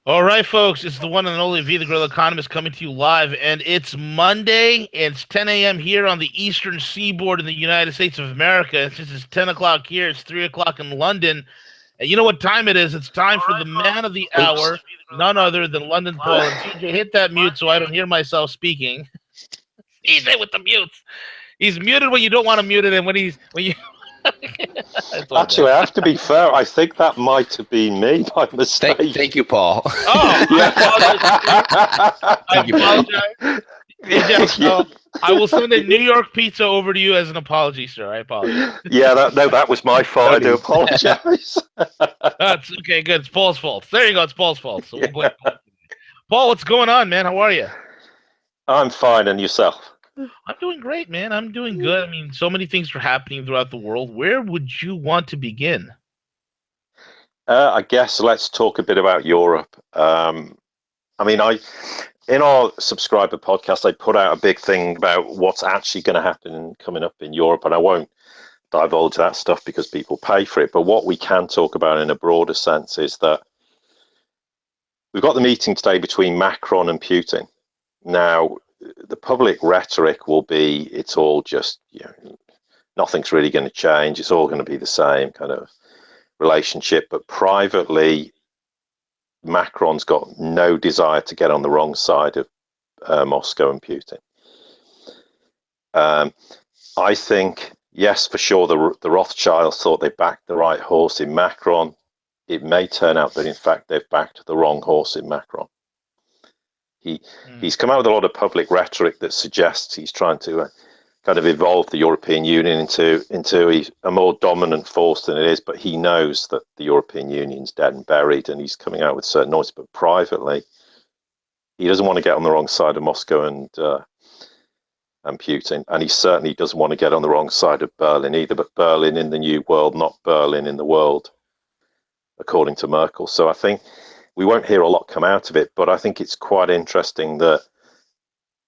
All right, folks, it's the one and only V, the Grill Economist, coming to you live, and it's Monday. It's 10 a.m. here on the eastern seaboard in the United States of America. And since it's 10 o'clock here, it's 3 o'clock in London. And you know what time it is? It's time for the man of the Oops. hour, none other than London Paul. And TJ, hit that mute so I don't hear myself speaking. TJ with the mutes. He's muted when you don't want to mute it, and when you. It's all good. Actually, I have to be fair. I think that might have been me by mistake. Thank you, Paul. Oh, I apologize. I Thank you, Paul. apologize. TJ, I will send a New York pizza over to you as an apology, sir. I apologize. Yeah, that was my fault. I do apologize. That's okay. Good. It's Paul's fault. There you go. It's Paul's fault. So we'll blame Paul. Paul, what's going on, man? How are you? I'm fine, and yourself? I'm doing great, man. I'm doing good. I mean, so many things are happening throughout the world. Where would you want to begin? I guess let's talk a bit about Europe. I mean, in our subscriber podcast, I put out a big thing about what's actually going to happen coming up in Europe, and I won't divulge that stuff because people pay for it. But what we can talk about in a broader sense is that we've got the meeting today between Macron and Putin. Now, the public rhetoric will be it's all just, nothing's really going to change. It's all going to be the same kind of relationship. But privately, Macron's got no desire to get on the wrong side of Moscow and Putin. I think, yes, for sure, the Rothschilds thought they backed the right horse in Macron. It may turn out that, in fact, they've backed the wrong horse in Macron. He's come out with a lot of public rhetoric that suggests he's trying to kind of evolve the European Union into a more dominant force than it is, but he knows that the European Union's dead and buried, and he's coming out with certain noise. But privately, he doesn't want to get on the wrong side of Moscow and Putin, and he certainly doesn't want to get on the wrong side of Berlin either, but Berlin in the new world, not Berlin in the world, according to Merkel. So I think we won't hear a lot come out of it, but I think it's quite interesting that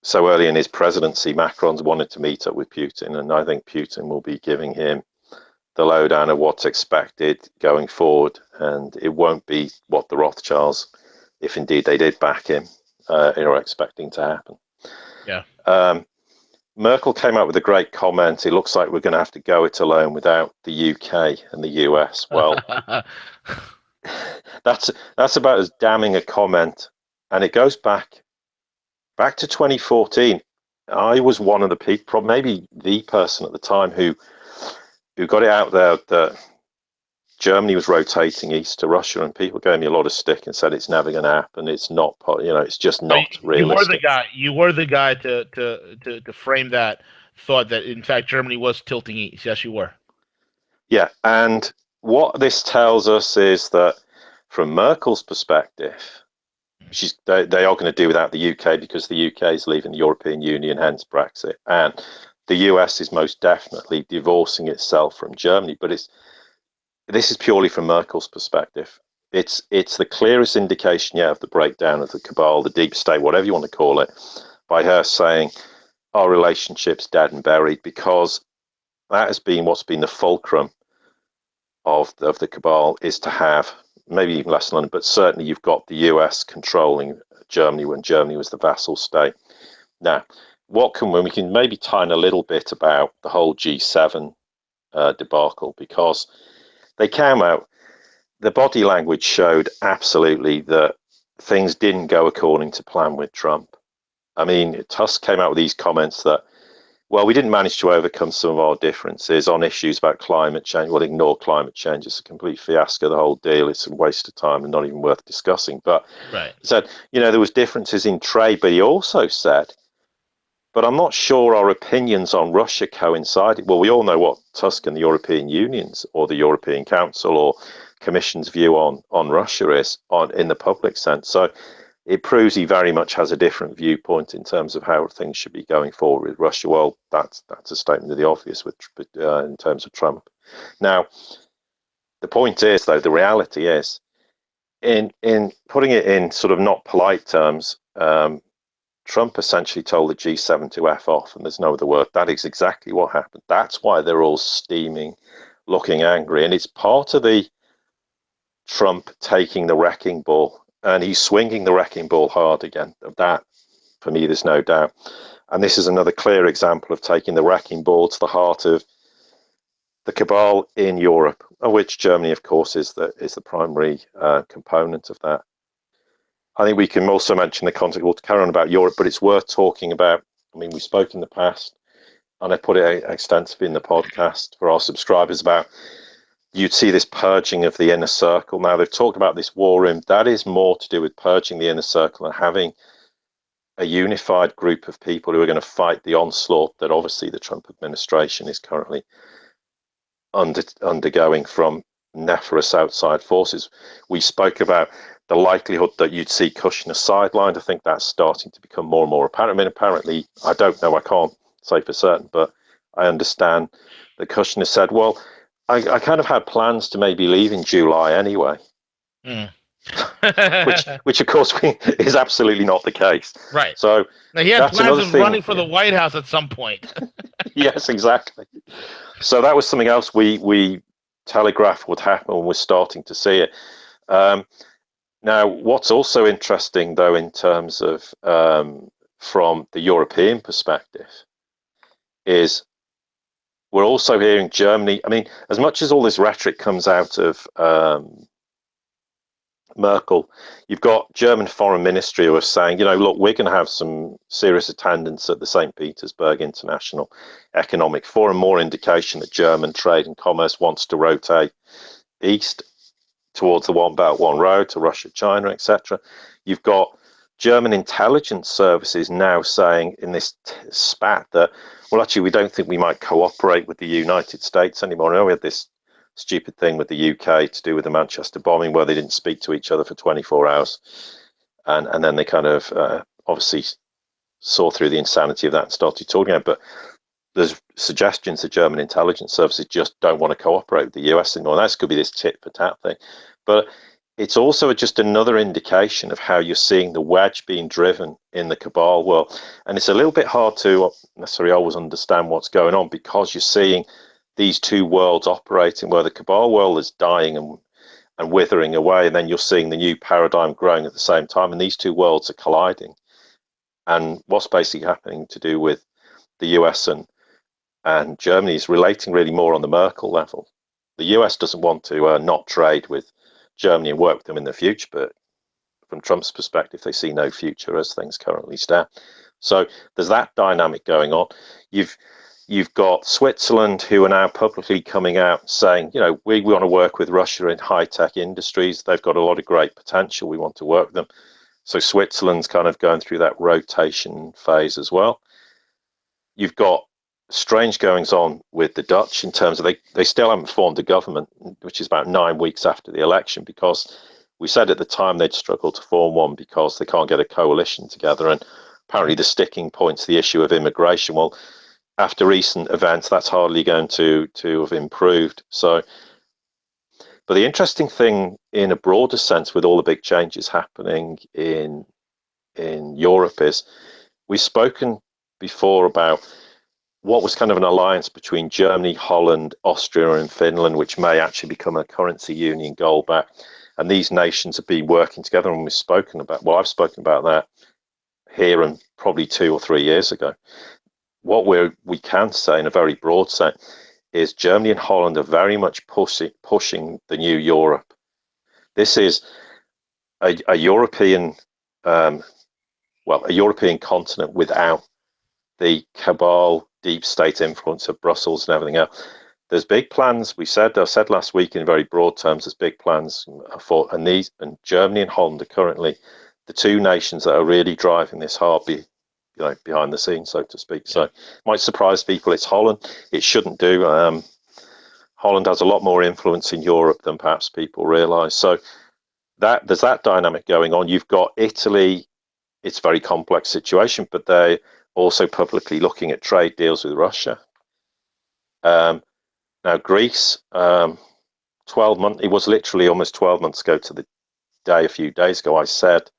so early in his presidency, Macron's wanted to meet up with Putin, and I think Putin will be giving him the lowdown of what's expected going forward, and it won't be what the Rothschilds, if indeed they did back him, are expecting to happen. Yeah. Merkel came out with a great comment. It looks like we're going to have to go it alone without the UK and the US. Well, that's about as damning a comment, and it goes back to 2014. I was one of the people, maybe the person at the time, who got it out there that Germany was rotating east to Russia, and people gave me a lot of stick and said it's never going to happen. It's not, it's just not realistic. You were the guy to frame that thought that in fact Germany was tilting east. Yes, you were. Yeah, and what this tells us is that from Merkel's perspective, they are going to do without the UK because the UK is leaving the European Union, hence Brexit, and the US is most definitely divorcing itself from Germany. But this is purely from Merkel's perspective. It's the clearest indication yet of the breakdown of the cabal, the deep state, whatever you want to call it, by her saying our relationship's dead and buried, because that has been what's been the fulcrum of the cabal, is to have maybe even less London, but certainly you've got the US controlling Germany when Germany was the vassal state. Now, when we can maybe tie in a little bit about the whole G7 debacle, because they came out, the body language showed absolutely that things didn't go according to plan with Trump. I mean, Tusk came out with these comments that, well, we didn't manage to overcome some of our differences on issues about climate change. Well, ignore climate change. It's a complete fiasco, the whole deal. It's a waste of time and not even worth discussing. But right. He said, there was differences in trade, but he also said, but I'm not sure our opinions on Russia coincided. Well, we all know what Tusk and the European Union's or the European Council or Commission's view on Russia is in the public sense. So it proves he very much has a different viewpoint in terms of how things should be going forward with Russia. Well, that's a statement of the obvious in terms of Trump. Now, the point is, though, the reality is, in putting it in sort of not polite terms, Trump essentially told the G7 to F off, and there's no other word. That is exactly what happened. That's why they're all steaming, looking angry, and it's part of the Trump taking the wrecking ball and he's swinging the wrecking ball hard again. Of that, for me, there's no doubt. And this is another clear example of taking the wrecking ball to the heart of the cabal in Europe, of which Germany, of course, is the primary component of that. I think we can also mention the context. We'll carry on about Europe, but it's worth talking about. I mean, we spoke in the past, and I put it extensively in the podcast for our subscribers about. You'd see this purging of the inner circle. Now they've talked about this war room. That is more to do with purging the inner circle and having a unified group of people who are going to fight the onslaught that obviously the Trump administration is currently undergoing from nefarious outside forces. We spoke about the likelihood that you'd see Kushner sidelined. I think that's starting to become more and more apparent. I mean, apparently, I don't know, I can't say for certain, but I understand that Kushner said, well, I kind of had plans to maybe leave in July anyway. which of course is absolutely not the case. Right. So now he had plans of running for the White House at some point. Yes, exactly. So that was something else we telegraphed would happen, and we're starting to see it. Now, what's also interesting, though, in terms of from the European perspective, is we're also hearing Germany. I mean, as much as all this rhetoric comes out of Merkel, you've got German foreign ministry who are saying, look, we're going to have some serious attendance at the St. Petersburg International Economic Forum, more indication that German trade and commerce wants to rotate east towards the One Belt, One Road to Russia, China, etc. You've got German intelligence services now saying in this spat that, well, actually, we don't think we might cooperate with the United States anymore. I know we had this stupid thing with the UK to do with the Manchester bombing where they didn't speak to each other for 24 hours. And then they kind of obviously saw through the insanity of that and started talking about it. But there's suggestions that German intelligence services just don't want to cooperate with the US anymore. And that could be this tit for tat thing. But it's also just another indication of how you're seeing the wedge being driven in the cabal world. And it's a little bit hard to necessarily always understand what's going on because you're seeing these two worlds operating where the cabal world is dying and withering away, and then you're seeing the new paradigm growing at the same time, and these two worlds are colliding. And what's basically happening to do with the US and Germany is relating really more on the Merkel level. The US doesn't want to not trade with Germany and work with them in the future, but from Trump's perspective, they see no future as things currently stand. So there's that dynamic going on. You've got Switzerland who are now publicly coming out saying, we want to work with Russia in high-tech industries. They've got a lot of great potential. We want to work with them. So Switzerland's kind of going through that rotation phase as well. You've got strange goings on with the Dutch in terms of they still haven't formed a government, which is about 9 weeks after the election, because we said at the time they'd struggle to form one because they can't get a coalition together. And apparently the sticking point's the issue of immigration. Well, after recent events, that's hardly going to have improved. So, but the interesting thing in a broader sense with all the big changes happening in Europe is we've spoken before about what was kind of an alliance between Germany, Holland, Austria, and Finland, which may actually become a currency union goal back. And these nations have been working together, and I've spoken about that here and probably 2 or 3 years ago. What we can say in a very broad sense is Germany and Holland are very much pushing the new Europe. This is a European, a European continent without the cabal, deep state influence of Brussels and everything else. There's big plans. I said last week in very broad terms, there's big plans for, and Germany and Holland are currently the two nations that are really driving this hard behind the scenes, so to speak. So it might surprise people. It's Holland. It shouldn't do. Holland has a lot more influence in Europe than perhaps people realise. So there's that dynamic going on. You've got Italy. It's a very complex situation, but they're also publicly looking at trade deals with Russia. Now Greece, 12 months. It was literally almost 12 months ago to the day, a few days ago, I said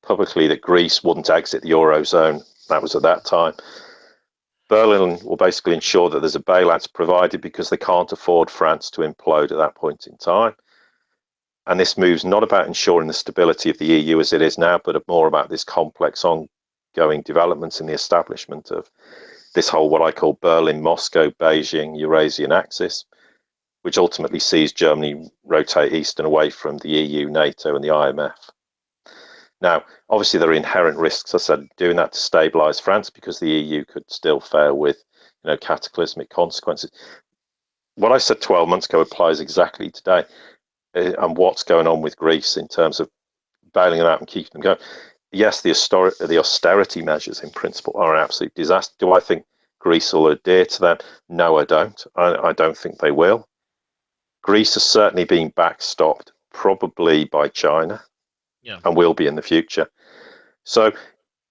publicly that Greece wouldn't exit the Eurozone. That was at that time. Berlin will basically ensure that there's a bailout provided because they can't afford France to implode at that point in time. And this move's not about ensuring the stability of the EU as it is now, but more about this complex ongoing developments in the establishment of this whole, what I call Berlin, Moscow, Beijing, Eurasian axis, which ultimately sees Germany rotate east and away from the EU, NATO, and the IMF. Now, obviously, there are inherent risks, I said, doing that to stabilise France, because the EU could still fail with, cataclysmic consequences. What I said 12 months ago applies exactly today, and what's going on with Greece in terms of bailing them out and keeping them going. Yes, the austerity measures in principle are an absolute disaster. Do I think Greece will adhere to them? No, I don't. I don't think they will. Greece has certainly been backstopped, probably by China, and will be in the future. So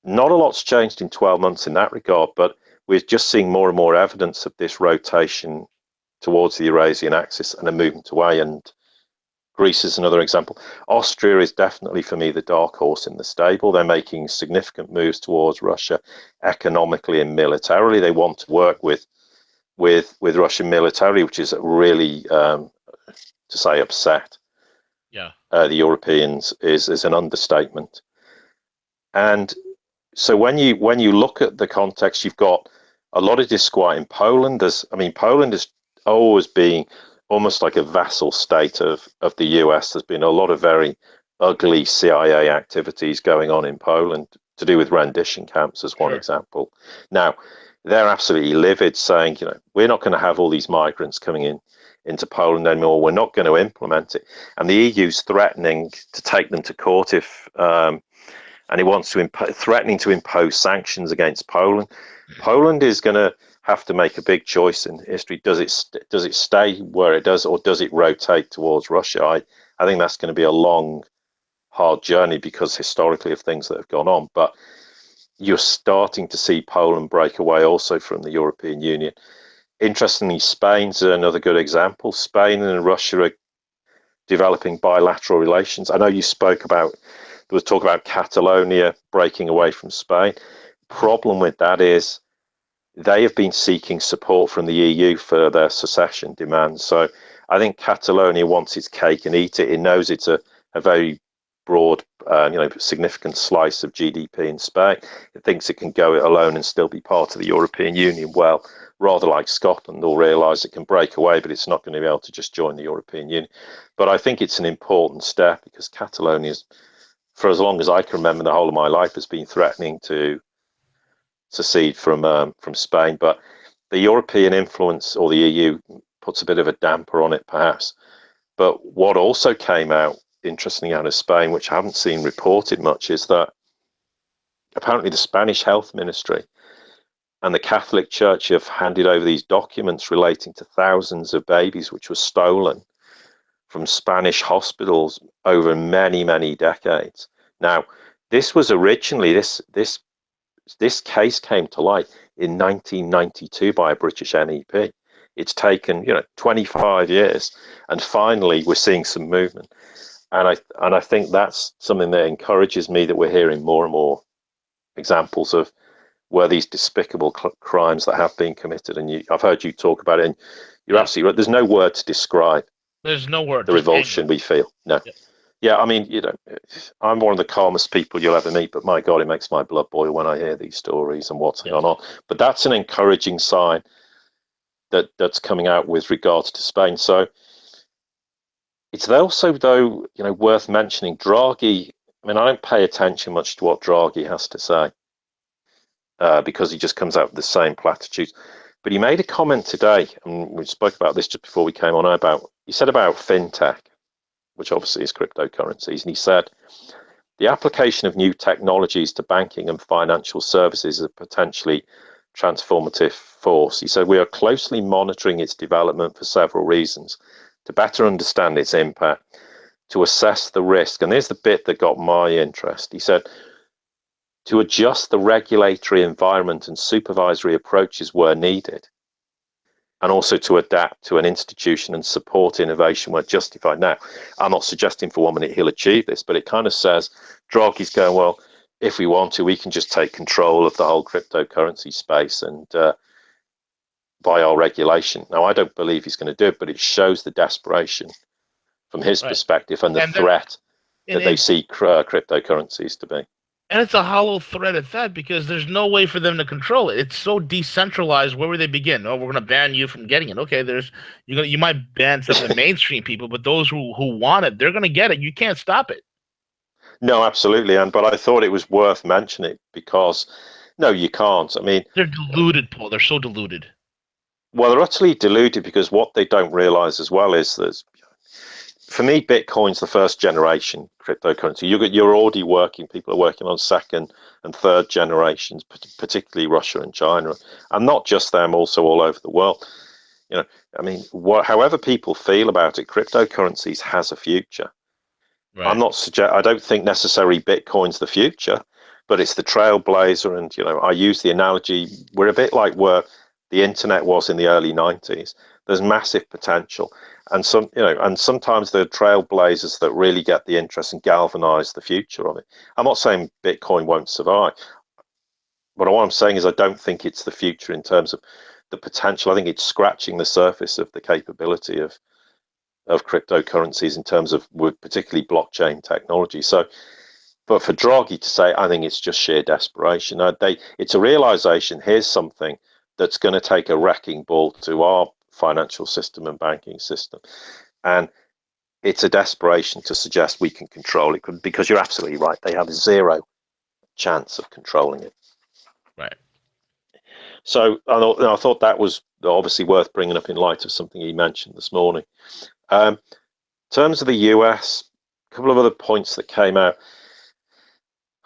not a lot's changed in 12 months in that regard, but we're just seeing more and more evidence of this rotation towards the Eurasian axis and a movement away. And Greece is another example. Austria is definitely, for me, the dark horse in the stable. They're making significant moves towards Russia economically and militarily. They want to work with Russian military, which is really, to say, upset the Europeans is an understatement. And so when you look at the context, you've got a lot of disquiet in Poland. Poland has always been almost like a vassal state of the US. There's been a lot of very ugly CIA activities going on in Poland to do with rendition camps, as one example. Now, they're absolutely livid, saying, we're not going to have all these migrants coming into Poland anymore. We're not going to implement it. And the EU's threatening to take them to court if, and it wants to threatening to impose sanctions against Poland. Poland is going to have to make a big choice in history. Does it stay where it does, or does it rotate towards Russia? I think that's going to be a long, hard journey, because historically of things that have gone on. But you're starting to see Poland break away also from the European Union. Interestingly, Spain's another good example. Spain and Russia are developing bilateral relations. I know you spoke about, there was talk about Catalonia breaking away from Spain. Problem with that is they have been seeking support from the EU for their secession demands. So I think Catalonia wants its cake and eat it. It knows it's a very broad, significant slice of GDP in Spain. It thinks it can go it alone and still be part of the European Union. Well, rather like Scotland, will realise it can break away, but it's not going to be able to just join the European Union. But I think it's an important step, because Catalonia, for as long as I can remember, the whole of my life, has been threatening to secede from Spain. But the European influence, or the EU, puts a bit of a damper on it, perhaps. But what also came out, interestingly, out of Spain, which I haven't seen reported much, is that apparently the Spanish Health Ministry and the Catholic Church have handed over these documents relating to thousands of babies which were stolen from Spanish hospitals over many, many decades. Now, this was originally, this case came to light in 1992 by a British MEP. It's taken 25 years, and finally we're seeing some movement. And I think that's something that encourages me, that we're hearing more and more examples of where these despicable crimes that have been committed. And I've heard you talk about it, and you're absolutely right. There's no word to describe. There's no word. The revulsion we feel. No. Yeah, I'm one of the calmest people you'll ever meet, but my God, it makes my blood boil when I hear these stories and what's gone on. But that's an encouraging sign that's coming out with regards to Spain. So it's also, though, worth mentioning Draghi. I don't pay attention much to what Draghi has to say, because he just comes out with the same platitudes. But he made a comment today, and we spoke about this just before we came on, he said about fintech, which obviously is cryptocurrencies. And he said, the application of new technologies to banking and financial services is a potentially transformative force. He said, we are closely monitoring its development for several reasons: to better understand its impact, to assess the risk. And there's the bit that got my interest. He said, to adjust the regulatory environment and supervisory approaches where needed, and also to adapt to an institution and support innovation where justified. Now, I'm not suggesting for 1 minute he'll achieve this, but it kind of says Draghi's going, well, if we want to, we can just take control of the whole cryptocurrency space and by our regulation. Now, I don't believe he's going to do it, but it shows the desperation from his Right. perspective and the And then threat and that they it, see cryptocurrencies to be. and it's a hollow threat at that because there's no way for them to control it. It's so decentralized. Where would they begin? Oh, we're going to ban you from getting it. Okay, you might ban some of the mainstream people, but those who want it, they're going to get it. You can't stop it. No, absolutely. But I thought it was worth mentioning because no, you can't. I mean, They're deluded, Paul. They're so deluded. well, they're utterly deluded because what they don't realize as well is that for me, Bitcoin's the first generation cryptocurrency. You're already working. People are working on second and third generations, particularly Russia and China, and not just them, also all over the world. You know, I mean, however people feel about it, cryptocurrencies has a future. Right. I don't think necessarily Bitcoin's the future, but it's the trailblazer. And I use the analogy: we're a bit like where the internet was in the early '90s. There's massive potential, and and sometimes the trailblazers that really get the interest and galvanize the future of it. I'm not saying Bitcoin won't survive, but what I'm saying is I don't think it's the future in terms of the potential. I think it's scratching the surface of the capability of cryptocurrencies in terms of with particularly blockchain technology. So, but for Draghi to say, I think it's just sheer desperation. It's a realization. Here's something that's going to take a wrecking ball to our financial system and banking system, and it's a desperation to suggest we can control it because you're absolutely right. They have zero chance of controlling it. Right. So I thought that was obviously worth bringing up in light of something he mentioned this morning. In terms of the US, a couple of other points that came out.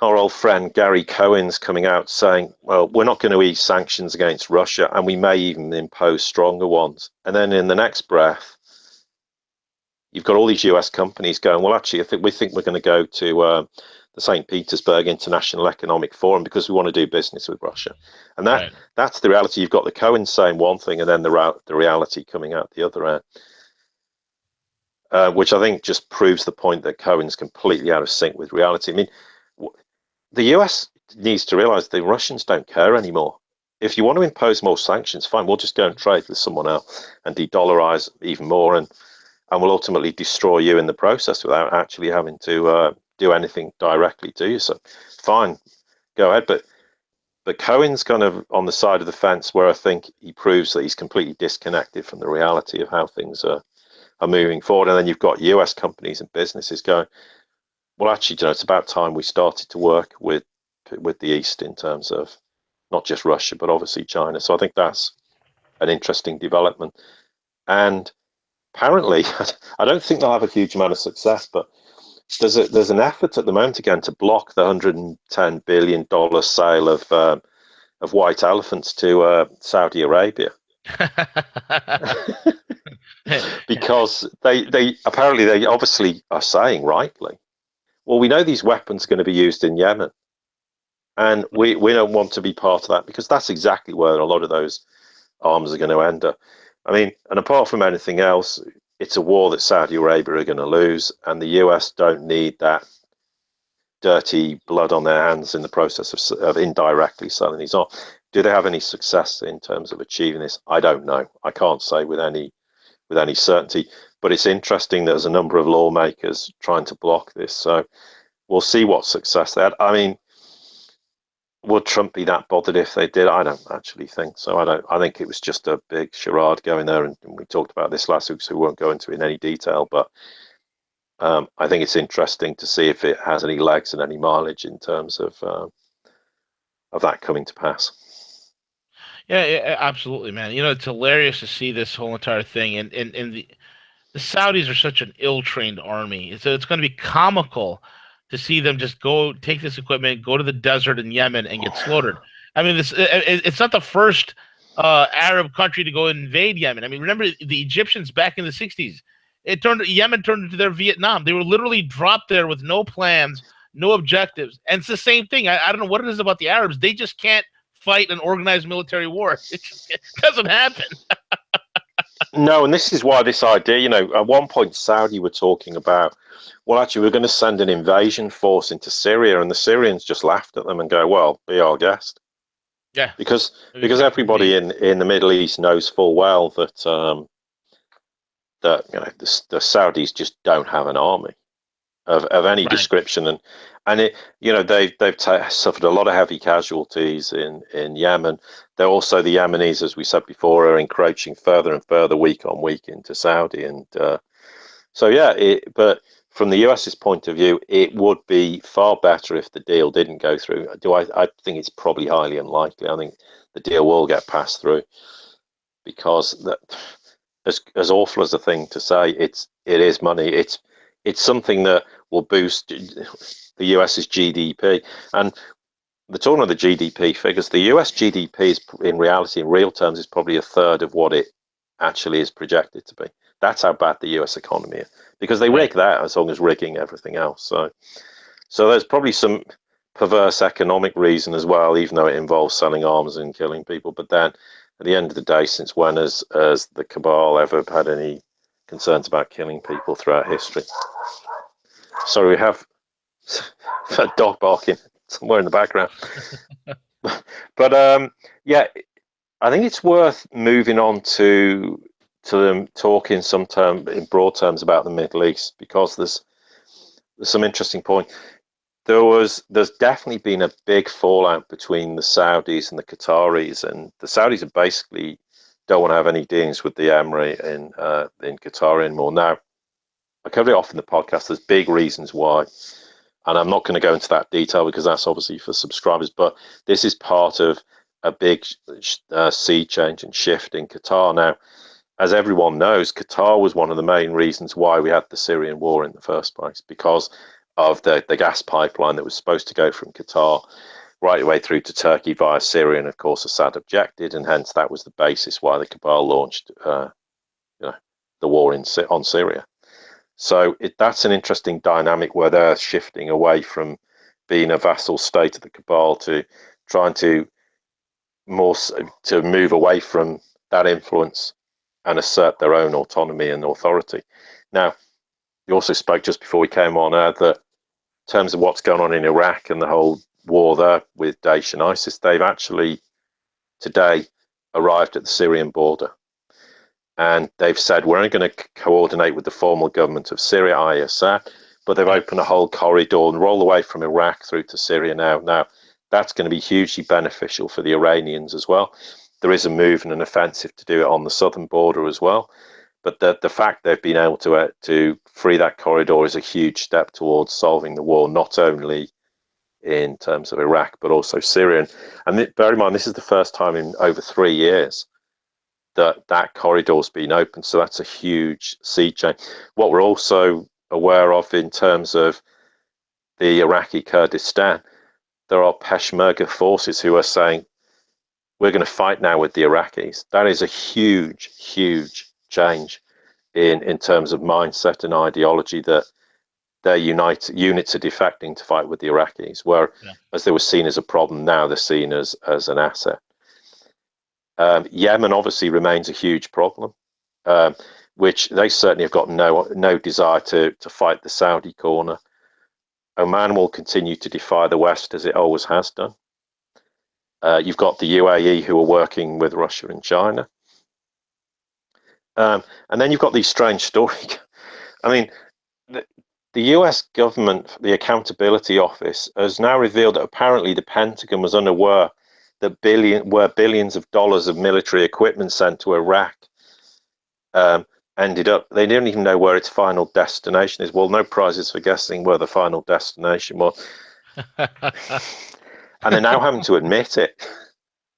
Our old friend Gary Cohen's coming out saying, well, we're not going to ease sanctions against Russia, and we may even impose stronger ones. And then in the next breath, you've got all these US companies going, well, actually, we think we're going to go to the St. Petersburg International Economic Forum because we want to do business with Russia. And that's the reality. You've got the Cohen saying one thing and then the reality coming out the other end. Which I think just proves the point that Cohen's completely out of sync with reality. I mean, the US needs to realize the Russians don't care anymore. If you want to impose more sanctions, fine, we'll just go and trade with someone else and de-dollarize even more, and we'll ultimately destroy you in the process without actually having to do anything directly to you. So, fine, go ahead. But Cohen's kind of on the side of the fence where I think he proves that he's completely disconnected from the reality of how things are moving forward. And then you've got US companies and businesses going, well, actually, it's about time we started to work with the East in terms of not just Russia, but obviously China. So I think that's an interesting development. And apparently, I don't think they'll have a huge amount of success, but there's an effort at the moment again to block the $110 billion sale of white elephants to Saudi Arabia. Because they apparently they obviously are saying rightly, well, we know these weapons are going to be used in Yemen, and we don't want to be part of that because that's exactly where a lot of those arms are going to end up. I mean, and apart from anything else, it's a war that Saudi Arabia are going to lose, and the US don't need that dirty blood on their hands in the process of indirectly selling these arms. Do they have any success in terms of achieving this? I don't know. I can't say with any certainty, but it's interesting that there's a number of lawmakers trying to block this. So we'll see what success they had. I mean, would Trump be that bothered if they did? I don't actually think so. I think it was just a big charade going there, and we talked about this last week, so we won't go into it in any detail. But I think it's interesting to see if it has any legs and any mileage in terms of that coming to pass. Yeah, absolutely, man. It's hilarious to see this whole entire thing, and the Saudis are such an ill-trained army. So it's going to be comical to see them just go take this equipment, go to the desert in Yemen, and get slaughtered. I mean, it's not the first Arab country to go invade Yemen. I mean, remember the Egyptians back in the '60s? Yemen turned into their Vietnam. They were literally dropped there with no plans, no objectives, and it's the same thing. I don't know what it is about the Arabs. They just can't fight an organized military war. It doesn't happen. No, and this is why this idea, at one point Saudi were talking about, well, actually, we're going to send an invasion force into Syria, and the Syrians just laughed at them and go, well, be our guest. Yeah, because everybody in the Middle East knows full well that that the Saudis just don't have an army of any description, and it they've suffered a lot of heavy casualties in Yemen. They're also, the Yemenis, as we said before, are encroaching further and further week on week into Saudi, and so yeah. But from the US's point of view, it would be far better if the deal didn't go through. I think it's probably highly unlikely. I think the deal will get passed through, because that, as awful as a thing to say, it is money. It's something that will boost the US's GDP. And the talking of the GDP figures, the US GDP is, in reality, in real terms, is probably a third of what it actually is projected to be. That's how bad the US economy is, because they rig that as long as rigging everything else. So there's probably some perverse economic reason as well, even though it involves selling arms and killing people. But then, at the end of the day, since when has the cabal ever had any concerns about killing people throughout history? Sorry, we have a dog barking somewhere in the background. But yeah, I think it's worth moving on to them talking in broad terms about the Middle East, because there's some interesting point. There's definitely been a big fallout between the Saudis and the Qataris, and the Saudis are basically don't want to have any dealings with the Emirate in Qatar anymore. Now, I covered it off in the podcast. There's big reasons why, and I'm not going to go into that detail because that's obviously for subscribers. But this is part of a big sea change and shift in Qatar. Now, as everyone knows, Qatar was one of the main reasons why we had the Syrian war in the first place, because of the gas pipeline that was supposed to go from Qatar right away through to Turkey via Syria, and of course Assad objected, and hence that was the basis why the cabal launched the war on Syria. So that's an interesting dynamic where they're shifting away from being a vassal state of the cabal to trying to move away from that influence and assert their own autonomy and authority. Now, you also spoke just before we came on air that in terms of what's going on in Iraq and the whole war there with Daesh and ISIS, they've actually today arrived at the Syrian border. And they've said, we're only going to coordinate with the formal government of Syria, ISF, but they've opened a whole corridor and roll away from Iraq through to Syria now. Now, that's going to be hugely beneficial for the Iranians as well. There is a move and an offensive to do it on the southern border as well. But the fact they've been able to free that corridor is a huge step towards solving the war, not only in terms of Iraq, but also Syria. And bear in mind, this is the first time in over 3 years that corridor's been open. So that's a huge sea change. What we're also aware of in terms of the Iraqi Kurdistan, there are Peshmerga forces who are saying, we're going to fight now with the Iraqis. That is a huge, huge change in terms of mindset and ideology, that their units are defecting to fight with the Iraqis, where as they were seen as a problem, now they're seen as an asset. Yemen obviously remains a huge problem, which they certainly have got no desire to fight the Saudi corner. Oman will continue to defy the West as it always has done. You've got the UAE who are working with Russia and China. And then you've got these strange stories. I mean, the US government, the Accountability Office, has now revealed that apparently the Pentagon was unaware that billions of dollars of military equipment sent to Iraq ended up, they didn't even know where its final destination is. Well, no prizes for guessing where the final destination was. And they're now having to admit it.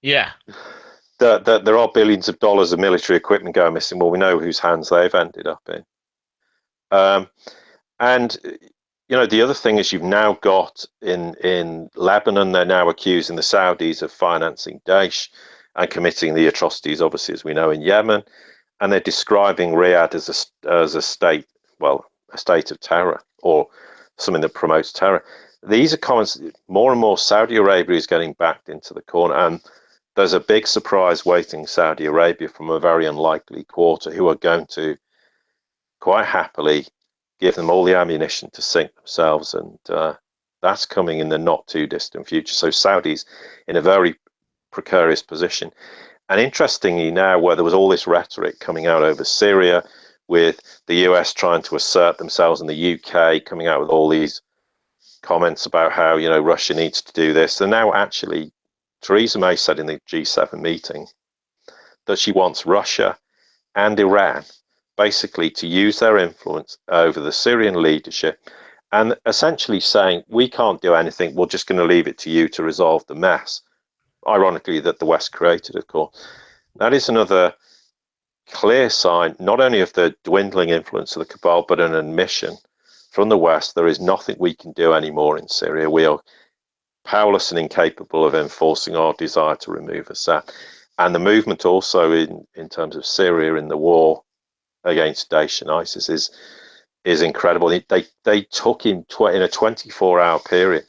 Yeah. That there are billions of dollars of military equipment going missing. Well, we know whose hands they've ended up in. And the other thing is, you've now got in Lebanon, they're now accusing the Saudis of financing Daesh and committing the atrocities, obviously, as we know, in Yemen. And they're describing Riyadh as a state, a state of terror, or something that promotes terror. These are comments. More and more Saudi Arabia is getting backed into the corner, and there's a big surprise waiting Saudi Arabia from a very unlikely quarter, who are going to quite happily give them all the ammunition to sink themselves, and that's coming in the not too distant future. So Saudi's in a very precarious position. And interestingly, now where there was all this rhetoric coming out over Syria, with the US trying to assert themselves and the UK coming out with all these comments about how, Russia needs to do this. And now actually, Theresa May said in the G7 meeting that she wants Russia and Iran basically to use their influence over the Syrian leadership and essentially saying, we can't do anything, we're just going to leave it to you to resolve the mess. Ironically, that the West created, of course. That is another clear sign, not only of the dwindling influence of the cabal, but an admission from the West, there is nothing we can do anymore in Syria. We are powerless and incapable of enforcing our desire to remove Assad. And the movement also in terms of Syria in the war against Daesh and ISIS is incredible. They took in a 24-hour period,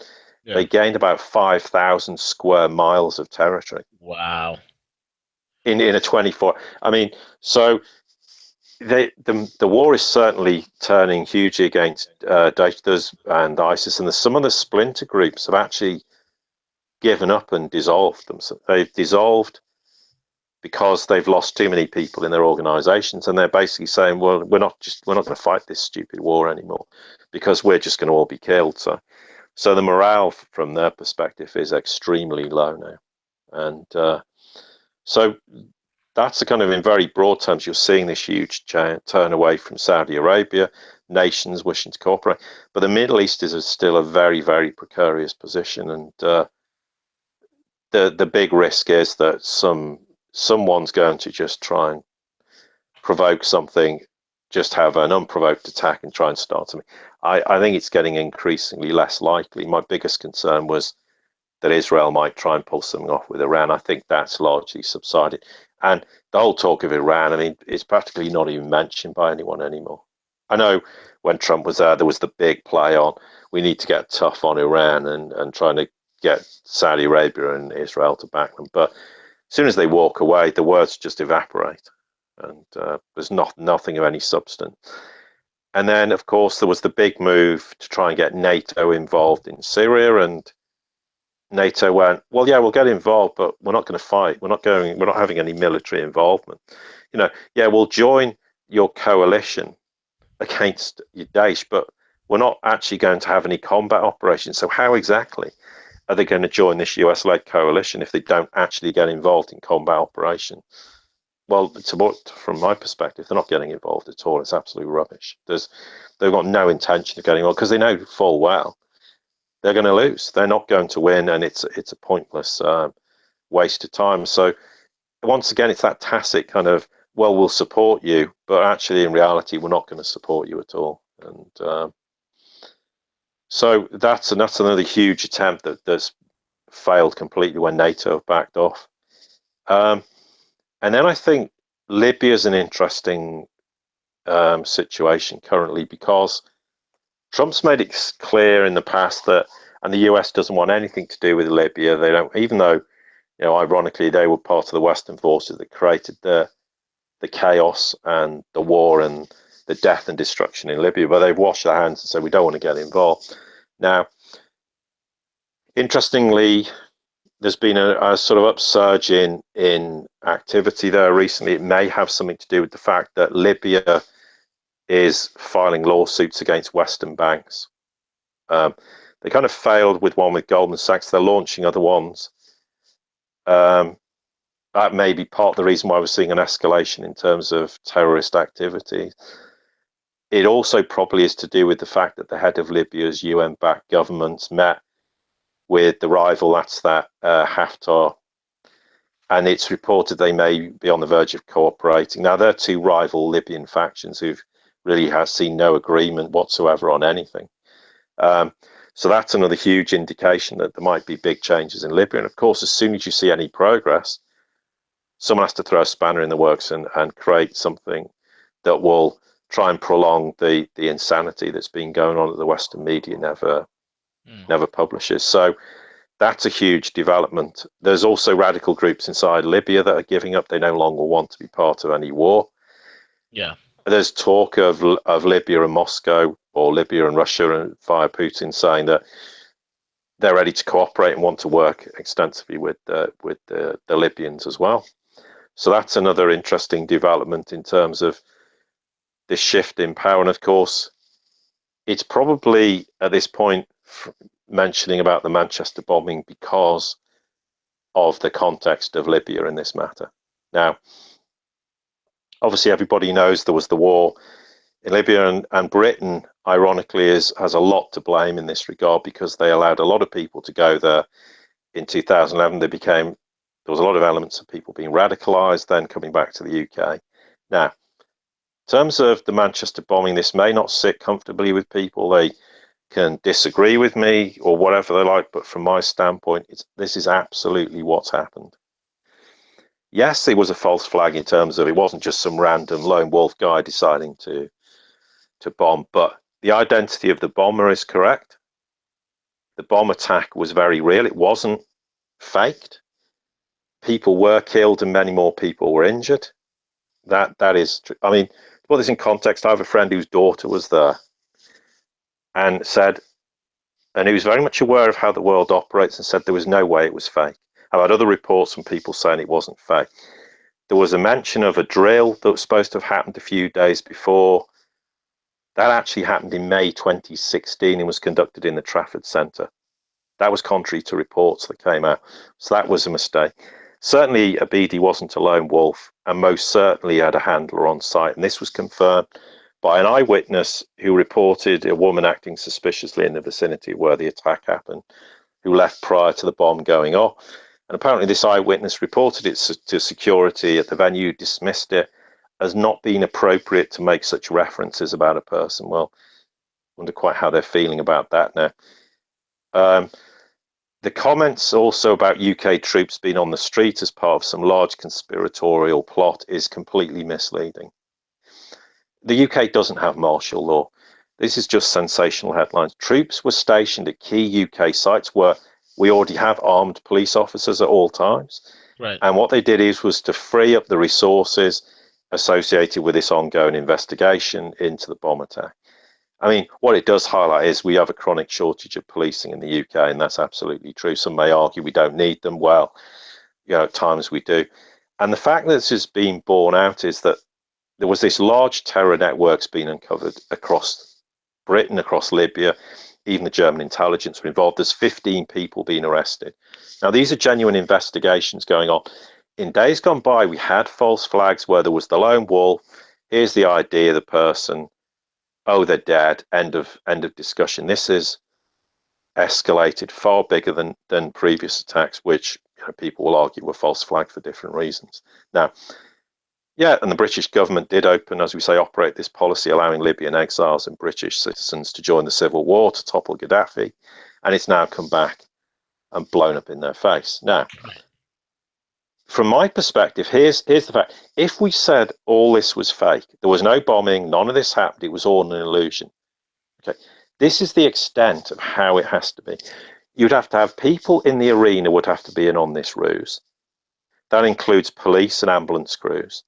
they gained about 5,000 square miles of territory. Wow. In a 24, I mean, so the war is certainly turning hugely against Daesh and ISIS, and some of the splinter groups have actually given up and dissolved them. So they've dissolved because they've lost too many people in their organizations, and they're basically saying, well, we're not going to fight this stupid war anymore because we're just going to all be killed. So the morale from their perspective is extremely low now. And so that's the kind of, in very broad terms, you're seeing this huge turn away from Saudi Arabia, nations wishing to cooperate. But the Middle East is still a very, very precarious position. And the big risk is that someone's going to just try and provoke something, just have an unprovoked attack and try and start something. I think it's getting increasingly less likely. My biggest concern was that Israel might try and pull something off with Iran. I think that's largely subsided. And the whole talk of Iran, I mean, it's practically not even mentioned by anyone anymore. I know when Trump was there was the big play on, we need to get tough on Iran and trying to get Saudi Arabia and Israel to back them. But as soon as they walk away, the words just evaporate. And there's nothing of any substance. And then, of course, there was the big move to try and get NATO involved in Syria, and NATO went, well, yeah, we'll get involved, but we're not going to fight. We're not having any military involvement. Yeah, we'll join your coalition against Daesh, but we're not actually going to have any combat operations. So how exactly are they going to join this US-led coalition if they don't actually get involved in combat operations? Well, from my perspective, they're not getting involved at all. It's absolute rubbish. They've got no intention of getting involved because they know full well they're going to lose. They're not going to win, and it's a pointless waste of time. So once again, it's that tacit kind of, well, we'll support you, but actually in reality, we're not going to support you at all. And so that's another huge attempt that's failed completely when NATO have backed off. And then I think Libya is an interesting situation currently because Trump's made it clear in the past that, and the US doesn't want anything to do with Libya. They don't, even though, ironically, they were part of the Western forces that created the chaos and the war and the death and destruction in Libya, but they've washed their hands and said, we don't want to get involved. Now, interestingly, there's been a sort of upsurge in activity there recently. It may have something to do with the fact that Libya is filing lawsuits against Western banks. They kind of failed with one with Goldman Sachs. They're launching other ones. That may be part of the reason why we're seeing an escalation in terms of terrorist activity. It also probably is to do with the fact that the head of Libya's UN-backed government met with the rival, that's Haftar, and it's reported they may be on the verge of cooperating. Now, they're two rival Libyan factions who've really has seen no agreement whatsoever on anything. So that's another huge indication that there might be big changes in Libya. And of course, as soon as you see any progress, someone has to throw a spanner in the works and create something that will try and prolong the insanity that's been going on that the Western media never publishes. So that's a huge development. There's also radical groups inside Libya that are giving up. They no longer want to be part of any war. Yeah. There's talk of Libya and Moscow, or Libya and Russia and via Putin, saying that they're ready to cooperate and want to work extensively with the Libyans as well. So that's another interesting development in terms of this shift in power. And of course, it's probably at this point mentioning about the Manchester bombing because of the context of Libya in this matter. Now, obviously, everybody knows there was the war in Libya, and Britain, ironically, has a lot to blame in this regard because they allowed a lot of people to go there. In 2011, there was a lot of elements of people being radicalised, then coming back to the UK. Now, in terms of the Manchester bombing, this may not sit comfortably with people. They can disagree with me or whatever they like, but from my standpoint, this is absolutely what's happened. Yes, it was a false flag in terms of it wasn't just some random lone wolf guy deciding to bomb, but the identity of the bomber is correct. The bomb attack was very real. It wasn't faked. People were killed and many more people were injured. That is true. I mean, to put this in context, I have a friend whose daughter was there and said, and he was very much aware of how the world operates and said there was no way it was fake. I've had other reports from people saying it wasn't fake. There was a mention of a drill that was supposed to have happened a few days before. That actually happened in May 2016 and was conducted in the Trafford Centre. That was contrary to reports that came out. So that was a mistake. Certainly, Abidi wasn't a lone wolf, and most certainly had a handler on site. And this was confirmed by an eyewitness who reported a woman acting suspiciously in the vicinity where the attack happened, who left prior to the bomb going off. And apparently this eyewitness reported it to security at the venue, dismissed it as not being appropriate to make such references about a person. Well, I wonder quite how they're feeling about that now. The comments also about UK troops being on the street as part of some large conspiratorial plot is completely misleading. The UK doesn't have martial law. This is just sensational headlines. Troops were stationed at key UK sites where we already have armed police officers at all times. Right. And what they did was to free up the resources associated with this ongoing investigation into the bomb attack. I mean, what it does highlight is we have a chronic shortage of policing in the UK, and that's absolutely true. Some may argue we don't need them. Well, at times we do. And the fact that this is being borne out is that there was this large terror networks being uncovered across Britain, across Libya. Even the German intelligence were involved. There's 15 people being arrested. Now, these are genuine investigations going on. In days gone by, we had false flags where there was the lone wolf. Here's the idea, the person. Oh, they're dead. End of discussion. This is escalated far bigger than previous attacks, which people will argue were false flags for different reasons. Now, yeah, and the British government did operate this policy allowing Libyan exiles and British citizens to join the civil war to topple Gaddafi, and it's now come back and blown up in their face. Now, from my perspective, here's the fact. If we said all this was fake, there was no bombing, none of this happened, it was all an illusion. Okay, this is the extent of how it has to be. You'd have to have people in the arena would have to be in on this ruse. That includes police and ambulance crews.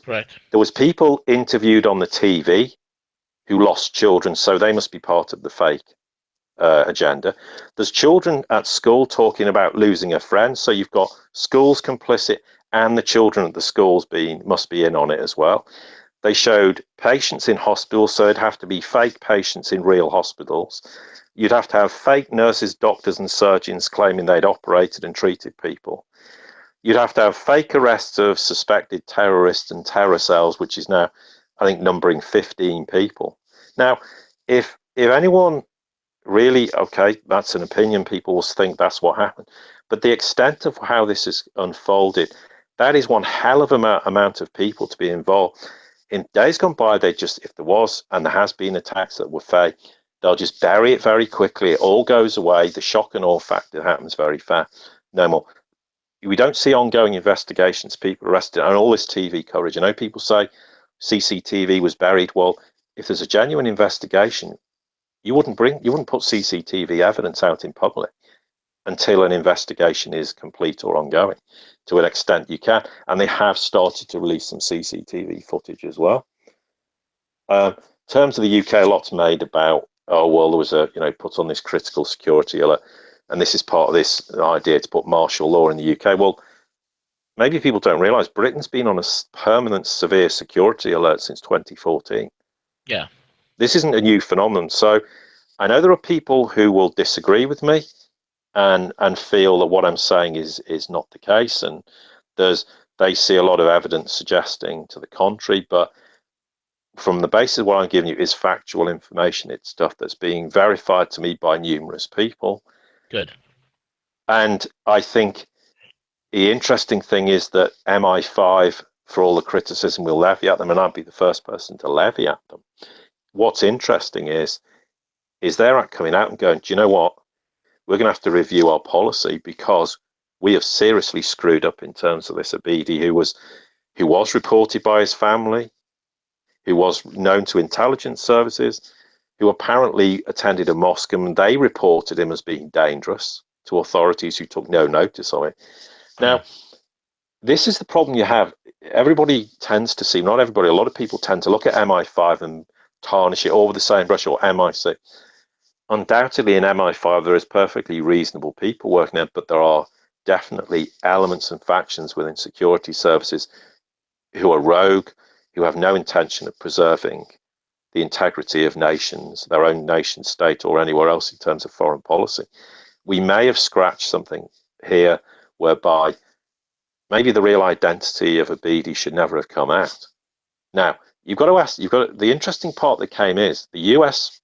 Right. There was people interviewed on the TV who lost children, so they must be part of the fake agenda. There's children at school talking about losing a friend, so you've got schools complicit and the children at the schools must be in on it as well. They showed patients in hospitals, so it'd have to be fake patients in real hospitals. You'd have to have fake nurses, doctors and surgeons claiming they'd operated and treated people. You'd have to have fake arrests of suspected terrorists and terror cells, which is now, I think, numbering 15 people. Now, if anyone really, okay, that's an opinion, people will think that's what happened. But the extent of how this is unfolded, that is one hell of an amount of people to be involved. In days gone by, if there was, and there has been attacks that were fake, they'll just bury it very quickly. It all goes away. The shock and awe factor happens very fast. No more. We don't see ongoing investigations, people arrested, and all this TV coverage. I know people say CCTV was buried. Well, if there's a genuine investigation, you wouldn't put CCTV evidence out in public until an investigation is complete or ongoing. To an extent you can, and they have started to release some CCTV footage as well. In terms of the UK, a lot's made about, oh well, there was put on this critical security alert, and this is part of this idea to put martial law in the UK. Well, maybe people don't realise Britain's been on a permanent severe security alert since 2014. Yeah. This isn't a new phenomenon. So I know there are people who will disagree with me and feel that what I'm saying is not the case, and there's they see a lot of evidence suggesting to the contrary. But from the basis of what I'm giving you is factual information. It's stuff that's being verified to me by numerous people. Good. And I think the interesting thing is that MI5, for all the criticism we'll levy at them, and I'd be the first person to levy at them. What's interesting is they're coming out and going, do you know what? We're going to have to review our policy because we have seriously screwed up in terms of this Abidi, who was reported by his family, who was known to intelligence services, who apparently attended a mosque, and they reported him as being dangerous to authorities who took no notice of it. Yeah. Now, this is the problem you have. Everybody tends to see, not everybody, a lot of people tend to look at MI5 and tarnish it all with the same brush, or MI6. Undoubtedly, in MI5, there is perfectly reasonable people working there, but there are definitely elements and factions within security services who are rogue, who have no intention of preserving the integrity of nations, their own nation state, or anywhere else in terms of foreign policy. We may have scratched something here whereby maybe the real identity of Abidi should never have come out. Now, the interesting part that came is the US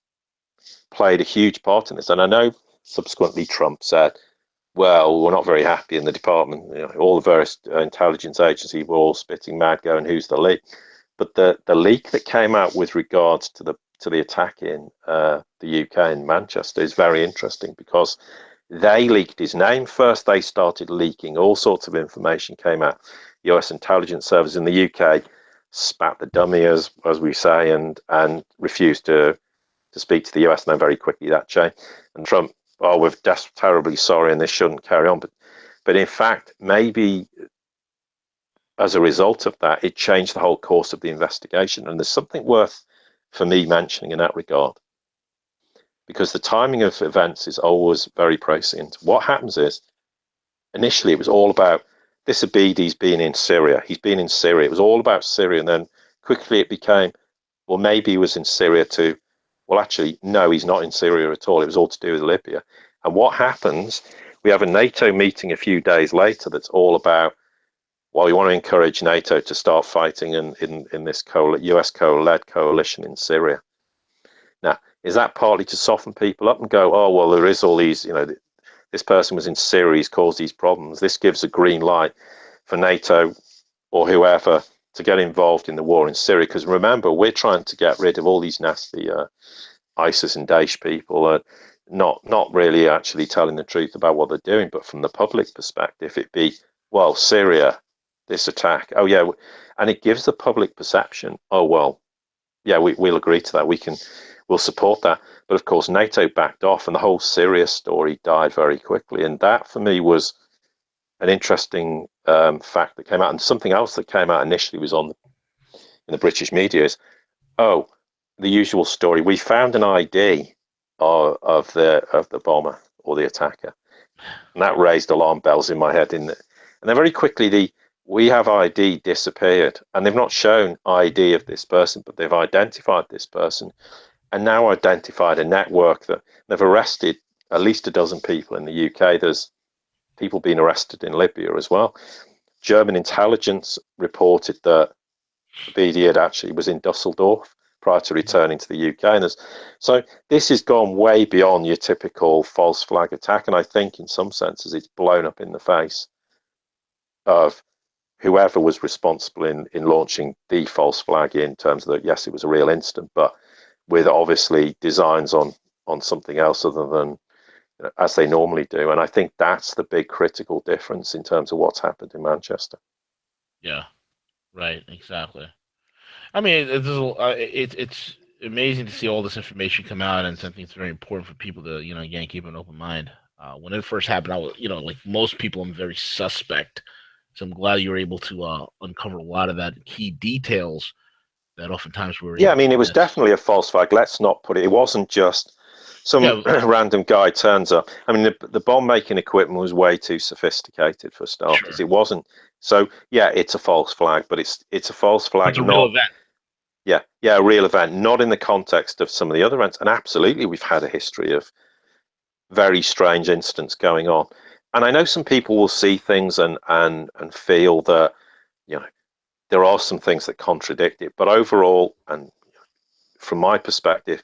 played a huge part in this. And I know subsequently Trump said, well, we're not very happy in the department. You know, all the various intelligence agencies were all spitting mad, going, who's the leak? But the leak that came out with regards to the attack in the UK in Manchester is very interesting because they leaked his name first. They started leaking all sorts of information came out. US intelligence service in the UK spat the dummy, as we say, and refused to speak to the US. And then very quickly that changed. And Trump, oh, we're terribly sorry, and this shouldn't carry on. But in fact, maybe as a result of that, it changed the whole course of the investigation. And there's something worth for me mentioning in that regard, because the timing of events is always very prescient. What happens is, initially, it was all about this Abidi's been in Syria. He's been in Syria. It was all about Syria. And then quickly it became, well, maybe he was in Syria too. Well, actually, no, he's not in Syria at all. It was all to do with Libya. And what happens, we have a NATO meeting a few days later that's all about, well, we want to encourage NATO to start fighting in this US-led coalition in Syria. Now, is that partly to soften people up and go, oh, well, there is all these, this person was in Syria, he's caused these problems. This gives a green light for NATO or whoever to get involved in the war in Syria. Because remember, we're trying to get rid of all these nasty ISIS and Daesh people, not really actually telling the truth about what they're doing. But from the public perspective, it'd be, well, Syria, this attack, oh yeah, and it gives the public perception, oh well, yeah, we'll agree to that. We'll support that. But of course, NATO backed off, and the whole Sirius story died very quickly. And that, for me, was an interesting fact that came out. And something else that came out initially was in the British media is, oh, the usual story. We found an ID of the bomber or the attacker, and that raised alarm bells in my head. And then very quickly, we have ID disappeared, and they've not shown ID of this person, but they've identified this person, and now identified a network that they've arrested at least a dozen people in the UK. There's people being arrested in Libya as well. German intelligence reported that BD actually was in Dusseldorf prior to returning to the UK. And so this has gone way beyond your typical false flag attack. And I think in some senses it's blown up in the face of whoever was responsible in launching the false flag, in terms of that, yes, it was a real incident, but with obviously designs on something else other than as they normally do. And I think that's the big critical difference in terms of what's happened in Manchester. Yeah. Right. Exactly. I mean, it's amazing to see all this information come out, and something that's very important for people to, again, keep an open mind. When it first happened, I was, like most people, I'm very suspect. So I'm glad you were able to uncover a lot of that key details that oftentimes we were Yeah, able I mean, to it was miss. definitely a false flag. Let's not put it. It wasn't just some Yeah, random guy turns up. I mean, the bomb making equipment was way too sophisticated for starters. sure. It wasn't. So yeah, it's a false flag, but it's a false It's flag, a real not event. a real event, not in the context of some of the other events. And absolutely, we've had a history of very strange incidents going on. And I know some people will see things and feel that, you know, there are some things that contradict it. But overall, and from my perspective,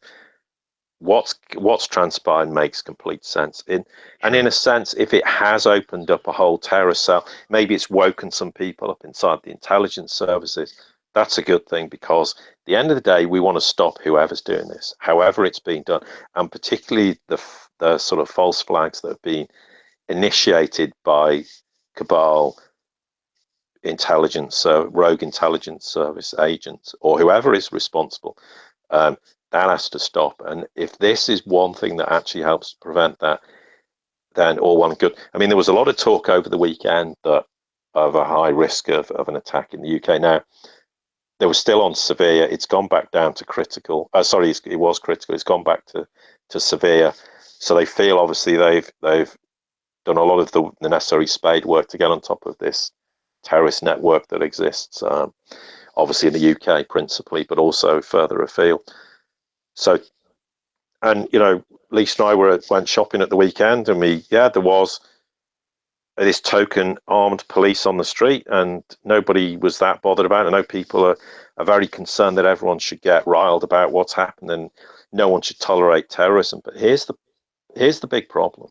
what's transpired makes complete sense. And in a sense, if it has opened up a whole terror cell, maybe it's woken some people up inside the intelligence services. That's a good thing, because at the end of the day, we want to stop whoever's doing this, however it's being done, and particularly the sort of false flags that have been initiated by cabal intelligence, rogue intelligence service agents, or whoever is responsible. That has to stop. And if this is one thing that actually helps prevent that, then all one good. I mean, there was a lot of talk over the weekend that of a high risk of an attack in the UK. Now, there was still on severe. It's gone back down to critical. Sorry, it was critical. It's gone back to severe. So they feel obviously they've done a lot of the necessary spade work to get on top of this terrorist network that exists, obviously in the UK principally, but also further afield. So, and Lisa and I went shopping at the weekend, and there was this token armed police on the street, and nobody was that bothered about it. I know people are very concerned that everyone should get riled about what's happened, and no one should tolerate terrorism. But here's the big problem.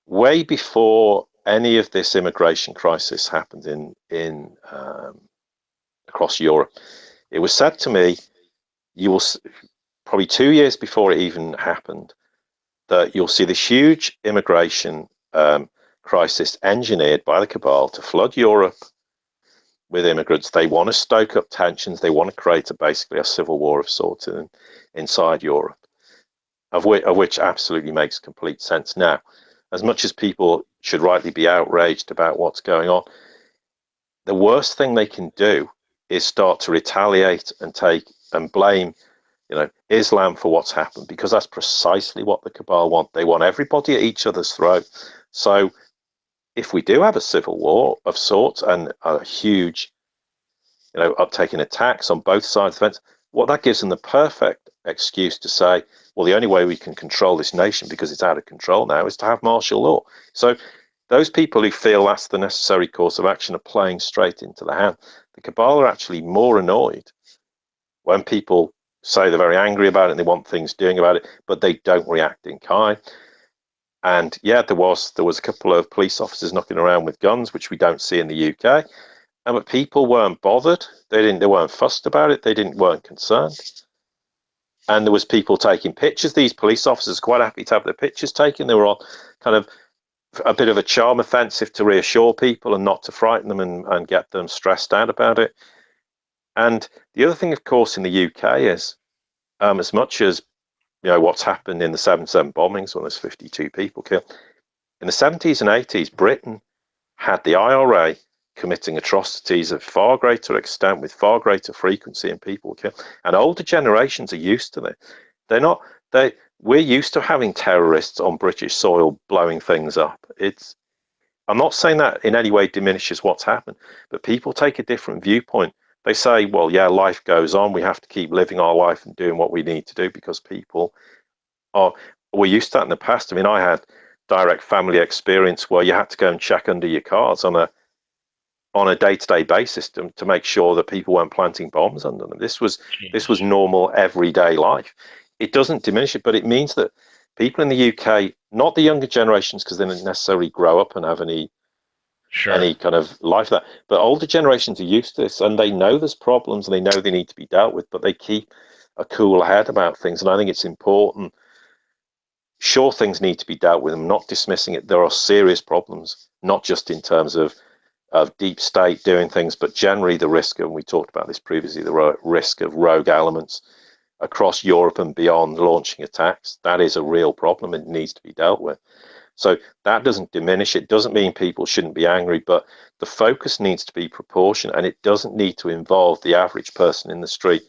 Way before any of this immigration crisis happened in across Europe, it was said to me, you will probably 2 years before it even happened, that you'll see this huge immigration crisis engineered by the cabal to flood Europe with immigrants. They want to stoke up tensions. They want to create basically a civil war of sorts inside Europe, of which absolutely makes complete sense. Now, as much as people should rightly be outraged about what's going on, the worst thing they can do is start to retaliate and blame Islam for what's happened, because that's precisely what the cabal want. They want everybody at each other's throat. So if we do have a civil war of sorts and a huge uptake in attacks on both sides of the fence, what that gives them the perfect excuse to say, well, the only way we can control this nation, because it's out of control now, is to have martial law. So those people who feel that's the necessary course of action are playing straight into the hand. The cabal are actually more annoyed when people say they're very angry about it and they want things doing about it, but they don't react in kind. And there was a couple of police officers knocking around with guns, which we don't see in the UK. But people weren't bothered. They weren't fussed about it. They weren't concerned. And there was people taking pictures. These police officers were quite happy to have their pictures taken. They were on kind of a bit of a charm offensive to reassure people and not to frighten them and get them stressed out about it. And the other thing, of course, in the UK is, as much as what's happened in the 7/7 bombings when there's 52 people killed, in the 70s and 80s, Britain had the IRA committing atrocities of far greater extent with far greater frequency, and people were killed. And older generations are used to it. We're used to having terrorists on British soil blowing things up. I'm not saying that in any way diminishes what's happened, but people take a different viewpoint. They say, well, life goes on. We have to keep living our life and doing what we need to do, because we're used to that in the past. I mean, I had direct family experience where you had to go and check under your cars on a day-to-day basis to make sure that people weren't planting bombs under them. This was normal everyday life. It doesn't diminish it, but it means that people in the UK, not the younger generations, because they didn't necessarily grow up and have any kind of life that, but older generations are used to this, and they know there's problems and they know they need to be dealt with, but they keep a cool head about things. And I think it's important. Sure, things need to be dealt with. I'm not dismissing it. There are serious problems, not just in terms of deep state doing things, but generally the risk, and we talked about this previously, the risk of rogue elements across Europe and beyond launching attacks. That is a real problem. It needs to be dealt with. So that doesn't diminish. It doesn't mean people shouldn't be angry, but the focus needs to be proportionate, and it doesn't need to involve the average person in the street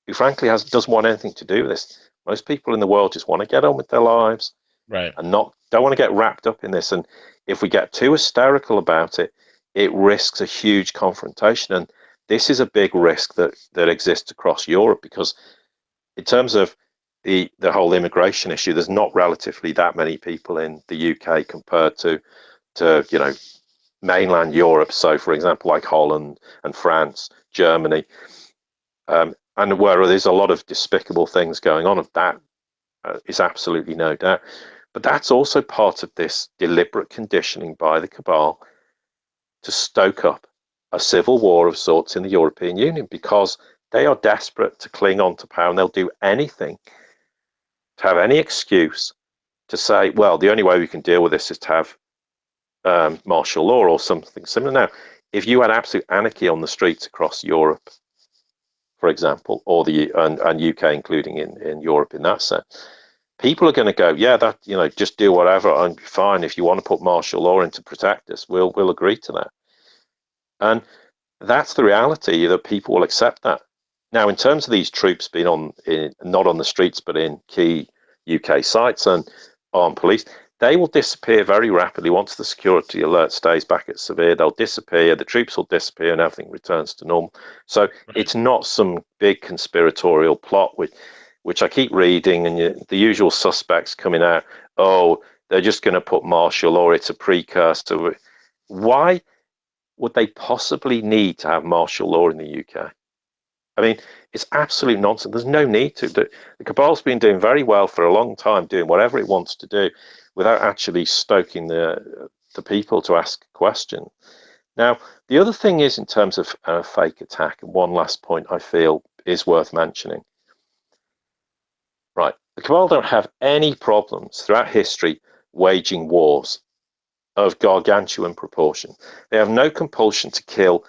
who frankly doesn't want anything to do with this. Most people in the world just want to get on with their lives, right, and don't want to get wrapped up in this. And if we get too hysterical about it, it risks a huge confrontation. And this is a big risk that exists across Europe, because in terms of the whole immigration issue, there's not relatively that many people in the UK compared to mainland Europe. So, for example, like Holland and France, Germany, and where there's a lot of despicable things going on, of that is absolutely no doubt. But that's also part of this deliberate conditioning by the cabal to stoke up a civil war of sorts in the European Union, because they are desperate to cling on to power, and they'll do anything to have any excuse to say, well, the only way we can deal with this is to have martial law or something similar. Now, if you had absolute anarchy on the streets across Europe, for example, or and UK, including in Europe in that sense, people are going to go, yeah, that, just do whatever and be fine. If you want to put martial law in to protect us, we'll agree to that. And that's the reality, that people will accept that. Now, in terms of these troops being not on the streets, but in key UK sites and armed police, they will disappear very rapidly. Once the security alert stays back at severe, they'll disappear, the troops will disappear, and everything returns to normal. So It's not some big conspiratorial plot, which I keep reading, and the usual suspects coming out, oh, they're just going to put martial law, it's a precursor. Why would they possibly need to have martial law in the UK? I mean, it's absolute nonsense. There's no need to. The cabal's been doing very well for a long time, doing whatever it wants to do without actually stoking the people to ask a question. Now, the other thing is, in terms of a fake attack, and one last point I feel is worth mentioning. Right, the cabal don't have any problems throughout history waging wars of gargantuan proportion. They have no compulsion to kill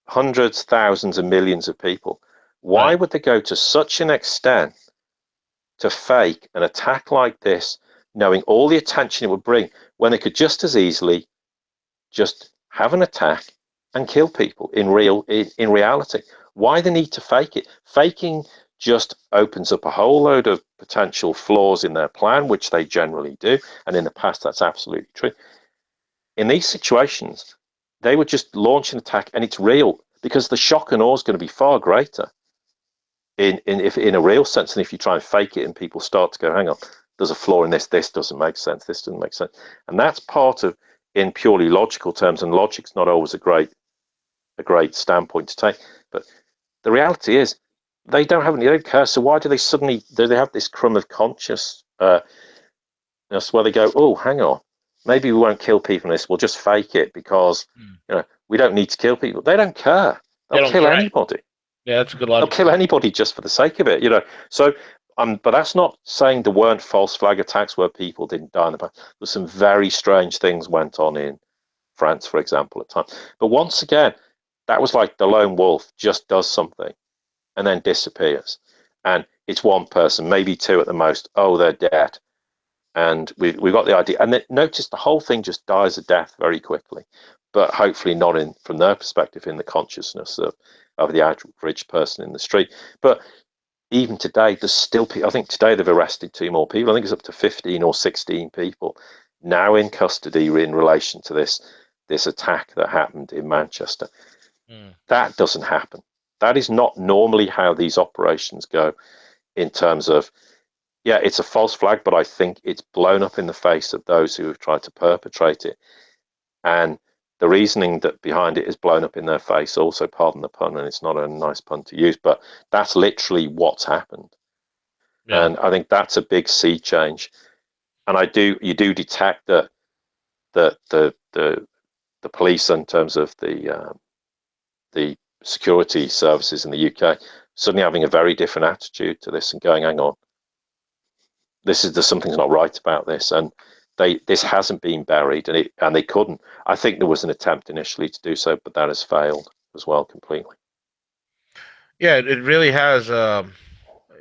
hundreds, thousands, and millions of people. Why would they go to such an extent to fake an attack like this, knowing all the attention it would bring, when they could just as easily just have an attack and kill people in reality? Why the need to fake it? Faking just opens up a whole load of potential flaws in their plan, which they generally do, and in the past that's absolutely true. In these situations, they would just launch an attack, and it's real, because the shock and awe is going to be far greater in a real sense than if you try and fake it and people start to go, hang on, there's a flaw in this doesn't make sense, this doesn't make sense. And that's part of, in purely logical terms, and logic's not always a great standpoint to take, but the reality is they don't care. So why do they have this crumb of conscience where they go, oh, hang on, maybe we won't kill people in this, we'll just fake it, because we don't need to kill people. They don't care. They'll kill anybody. Yeah, that's a good logic. They'll kill anybody just for the sake of it, So, but that's not saying there weren't false flag attacks where people didn't die in the past. There's some very strange things went on in France, for example, at times. But once again, that was like the lone wolf just does something and then disappears. And it's one person, maybe two at the most. Oh, they're dead. And we've got the idea. And then notice the whole thing just dies a death very quickly, but hopefully not from their perspective, in the consciousness of the average person in the street. But even today, there's still people. I think today they've arrested 2 more people. I think it's up to 15 or 16 people now in custody in relation to this attack that happened in Manchester. That doesn't happen. That is not normally how these operations go, in terms of, yeah, it's a false flag, but I think it's blown up in the face of those who have tried to perpetrate it. And the reasoning that behind it is blown up in their face also, pardon the pun, and it's not a nice pun to use, but that's literally what's happened. Yeah. And I think that's a big sea change. And you do detect that the police, in terms of the security services in the UK, suddenly having a very different attitude to this and going, hang on, there's something's not right about this, and this hasn't been buried, and they couldn't. I think there was an attempt initially to do so, but that has failed as well completely. Yeah, it really has.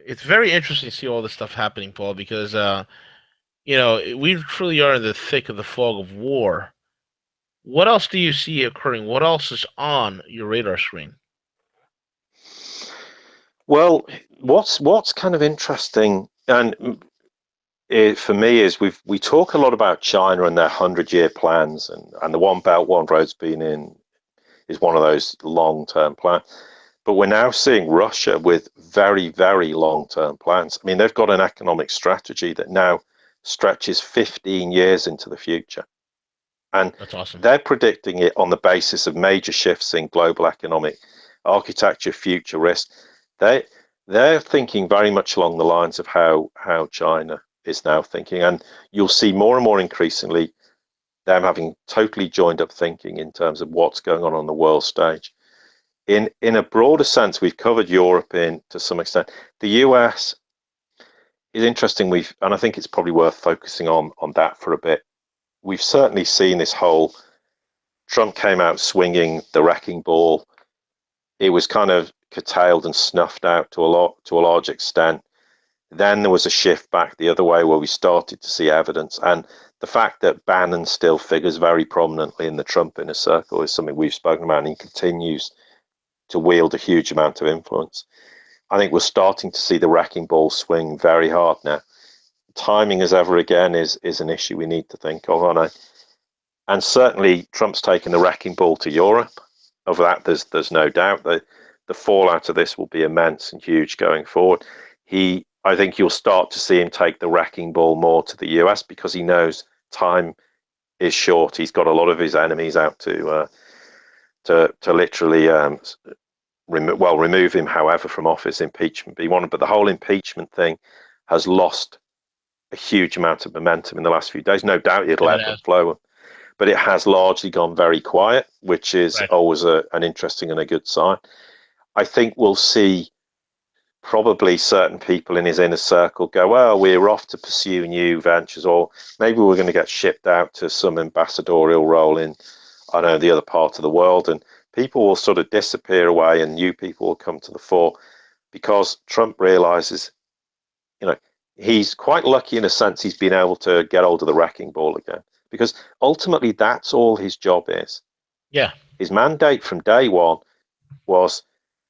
It's very interesting to see all this stuff happening, Paul, because we truly are in the thick of the fog of war. What else do you see occurring? What else is on your radar screen? Well, what's kind of interesting, and for me, is we talk a lot about China and their 100-year plans, and the One Belt One Road's been is one of those long-term plans. But we're now seeing Russia with very, very long-term plans. I mean, they've got an economic strategy that now stretches 15 years into the future. And That's awesome. they're predicting it on the basis of major shifts in global economic architecture, future risk. They're thinking very much along the lines of how China is now thinking. And you'll see more and more increasingly them having totally joined up thinking in terms of what's going on the world stage. In a broader sense, we've covered Europe to some extent. The US is interesting. And I think it's probably worth focusing on that for a bit. We've certainly seen this whole Trump came out swinging the wrecking ball. It was kind of curtailed and snuffed out to a large extent. Then there was a shift back the other way where we started to see evidence. And the fact that Bannon still figures very prominently in the Trump inner circle is something we've spoken about, and he continues to wield a huge amount of influence. I think we're starting to see the wrecking ball swing very hard now. Timing, as ever again, is an issue we need to think of. And certainly Trump's taken the wrecking ball to Europe. Of that, there's no doubt. The fallout of this will be immense and huge going forward. I think you'll start to see him take the wrecking ball more to the US because he knows time is short. He's got a lot of his enemies out to literally remove him, however, from office, impeachment be one. But the whole impeachment thing has lost a huge amount of momentum in the last few days. No doubt it'll ebb and flow, but it has largely gone very quiet, which is always an interesting and a good sign. I think we'll see probably certain people in his inner circle go, well, we're off to pursue new ventures, or maybe we're going to get shipped out to some ambassadorial role in, I don't know, the other part of the world, and people will sort of disappear away and new people will come to the fore because Trump realizes, he's quite lucky in a sense he's been able to get hold of the wrecking ball again, because ultimately that's all his job is. Yeah. His mandate from day one was,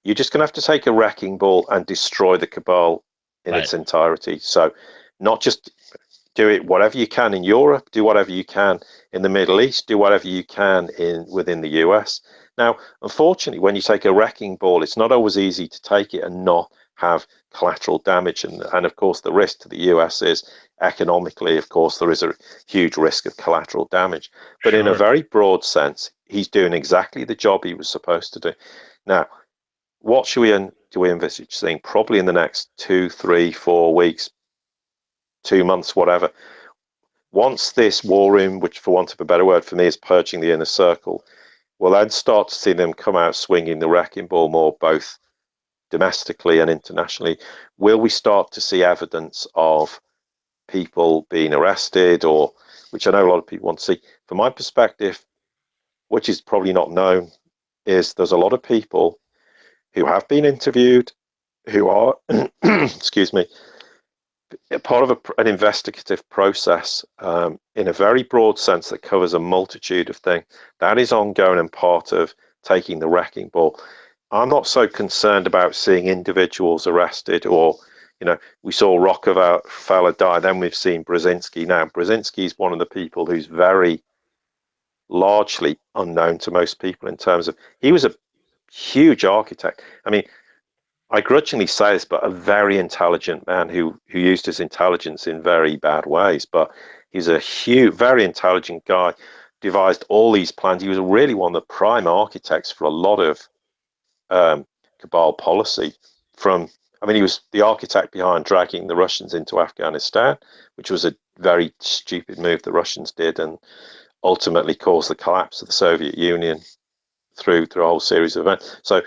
you're just going to have to take a wrecking ball and destroy the cabal in its entirety. So not just do it whatever you can in Europe, do whatever you can in the Middle East, do whatever you can within the US. Now, unfortunately, when you take a wrecking ball, it's not always easy to take it and not have collateral damage. And of course, the risk to the US is economically, of course, there is a huge risk of collateral damage. But in a very broad sense, he's doing exactly the job he was supposed to do. Now, what do we envisage seeing? Probably in the next 2, 3, 4 weeks, 2 months, whatever. Once this war room, which for want of a better word for me is purging the inner circle, we'll then start to see them come out swinging the wrecking ball more, both domestically and internationally. Will we start to see evidence of people being arrested, or which I know a lot of people want to see? From my perspective, which is probably not known, is there's a lot of people who have been interviewed, who are, excuse me, part of an investigative process in a very broad sense that covers a multitude of things. That is ongoing and part of taking the wrecking ball. I'm not so concerned about seeing individuals arrested, or, we saw Rockefeller die, then we've seen Brzezinski. Now, Brzezinski is one of the people who's very largely unknown to most people in terms of, he was a huge architect. I mean, I grudgingly say this, but a very intelligent man who used his intelligence in very bad ways. But he's a very intelligent guy, devised all these plans. He was really one of the prime architects for a lot of cabal policy. He was the architect behind dragging the Russians into Afghanistan, which was a very stupid move the Russians did and ultimately caused the collapse of the Soviet Union through a whole series of events. So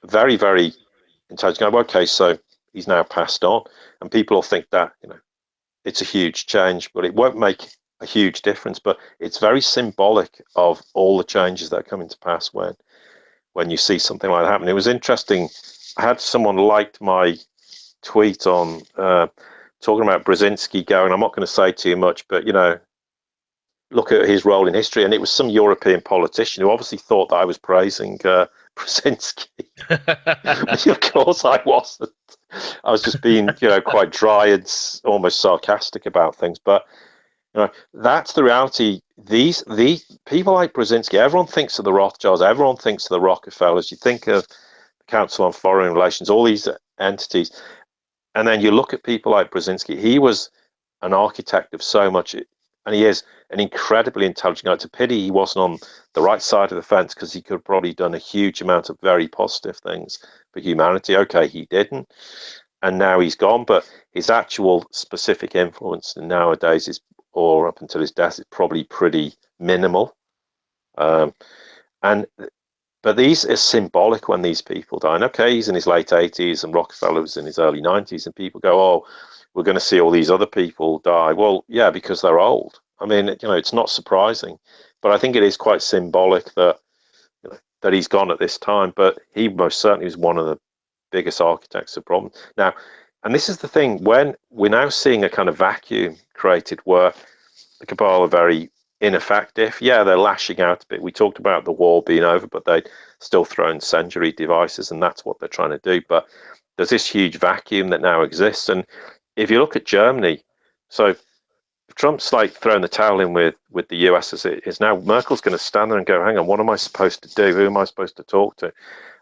very, very intelligent. Okay, so he's now passed on, and people will think that it's a huge change, but it won't make a huge difference. But it's very symbolic of all the changes that are coming to pass when you see something like that happen. It was interesting. I had someone liked my tweet on talking about Brzezinski going, I'm not going to say too much, but look at his role in history. And it was some European politician who obviously thought that I was praising Brzezinski. Which of course I wasn't. I was just being, quite dry and almost sarcastic about things. But that's the reality. these people like Brzezinski, everyone thinks of the Rothschilds, everyone thinks of the Rockefellers. You think of the Council on Foreign Relations, all these entities, and then you look at people like Brzezinski. He was an architect of so much, and he is an incredibly intelligent guy. It's a pity he wasn't on the right side of the fence, because he could have probably done a huge amount of very positive things for humanity. Okay, he didn't, and now he's gone, but his actual specific influence nowadays is, or up until his death, is probably pretty minimal. Um, and but these are symbolic when these people die. And okay, he's in his late 80s and Rockefeller was in his early 90s, and people go, oh, we're going to see all these other people die. Well, yeah, because they're old. I mean, it's not surprising, but I think it is quite symbolic that that he's gone at this time. But he most certainly was one of the biggest architects of problem. Now, and this is the thing, when we're now seeing a kind of vacuum created where the cabal are very ineffective. Yeah, they're lashing out a bit. We talked about the war being over, but they still throw incendiary devices, and that's what they're trying to do. But there's this huge vacuum that now exists. And if you look at Germany, so Trump's like throwing the towel in with the US as it is now, Merkel's going to stand there and go, hang on, what am I supposed to do? Who am I supposed to talk to?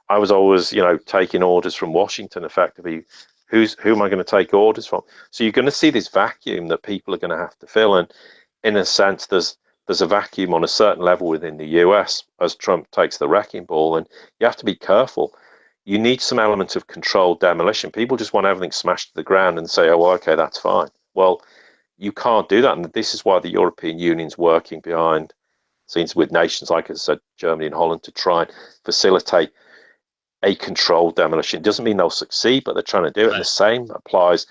I was always, taking orders from Washington effectively. Who am I going to take orders from? So you're going to see this vacuum that people are going to have to fill. And in a sense, there's a vacuum on a certain level within the US as Trump takes the wrecking ball, and you have to be careful. You need some element of controlled demolition. People just want everything smashed to the ground and say, oh, well, okay, that's fine. Well, you can't do that. And this is why the European Union's working behind scenes with nations like, as I said, Germany and Holland, to try and facilitate a controlled demolition. It doesn't mean they'll succeed, but they're trying to do it. Right. And the same applies.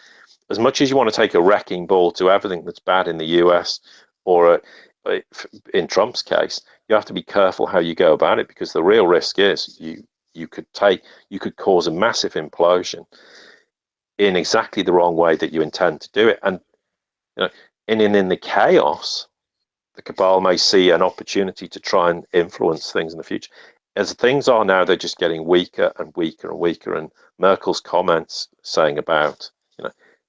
As much as you want to take a wrecking ball to everything that's bad in the US, or in Trump's case, you have to be careful how you go about it, because the real risk is you could cause a massive implosion in exactly the wrong way that you intend to do it. And in the chaos, the cabal may see an opportunity to try and influence things in the future. As things are now, they're just getting weaker and weaker and weaker. And Merkel's comments saying about,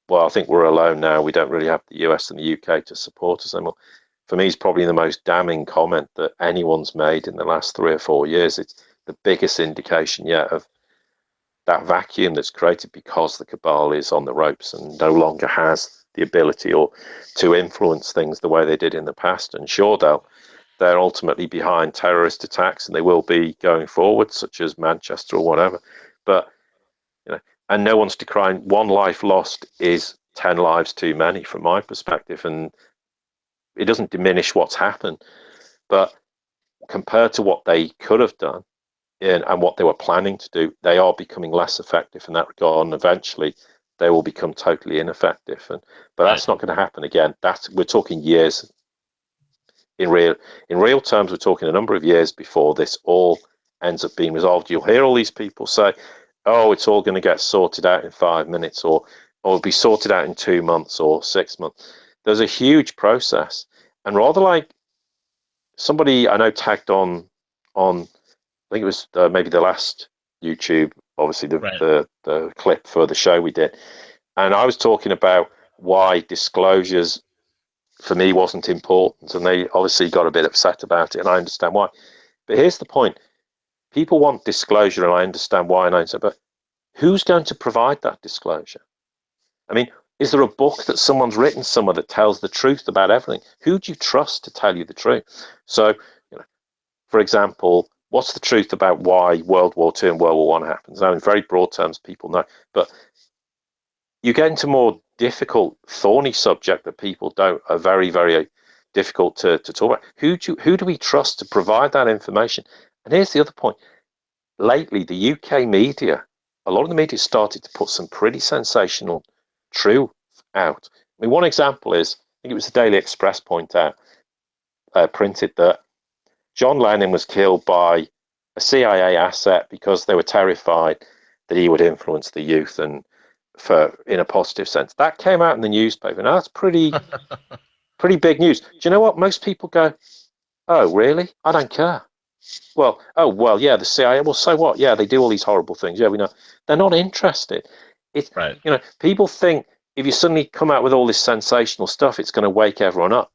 well, I think we're alone now. We don't really have the US and the UK to support us anymore. For me, it's probably the most damning comment that anyone's made in the last 3 or 4 years. It's the biggest indication yet of that vacuum that's created because the cabal is on the ropes and no longer has the ability or to influence things the way they did in the past. And sure, they're ultimately behind terrorist attacks, and they will be going forward, such as Manchester or whatever. But and no one's decrying. One life lost is 10 lives too many, from my perspective, and it doesn't diminish what's happened. But compared to what they could have done and what they were planning to do, they are becoming less effective in that regard, and eventually they will become totally ineffective. But that's not going to happen again. We're talking years. In real terms, we're talking a number of years before this all ends up being resolved. You'll hear all these people say, oh, it's all going to get sorted out in 5 minutes, or it'll be sorted out in 2 months or 6 months. There's a huge process. And rather like somebody I know tagged on, I think it was maybe the last YouTube, obviously the clip for the show we did. And I was talking about why disclosures for me wasn't important, and they obviously got a bit upset about it, and I understand why. But here's the point: people want disclosure, and I understand why. And I say, but who's going to provide that disclosure? I mean, is there a book that someone's written somewhere that tells the truth about everything? Who do you trust to tell you the truth? So, for example, what's the truth about why World War II and World War One happens? Now, in very broad terms, people know, but you get into more difficult, thorny subject that people are very, very difficult to talk about. Who do we trust to provide that information? And here's the other point. Lately, the UK media, a lot of the media started to put some pretty sensational truth out. I mean, one example is, I think it was the Daily Express printed that John Lennon was killed by a CIA asset because they were terrified that he would influence the youth and in a positive sense. That came out in the newspaper. Now that's pretty big news. Do you know what? Most people go, oh, really? I don't care. Well, yeah, the CIA, well, so what? Yeah, they do all these horrible things. Yeah, we know. They're not interested. It's right. People think if you suddenly come out with all this sensational stuff, it's going to wake everyone up.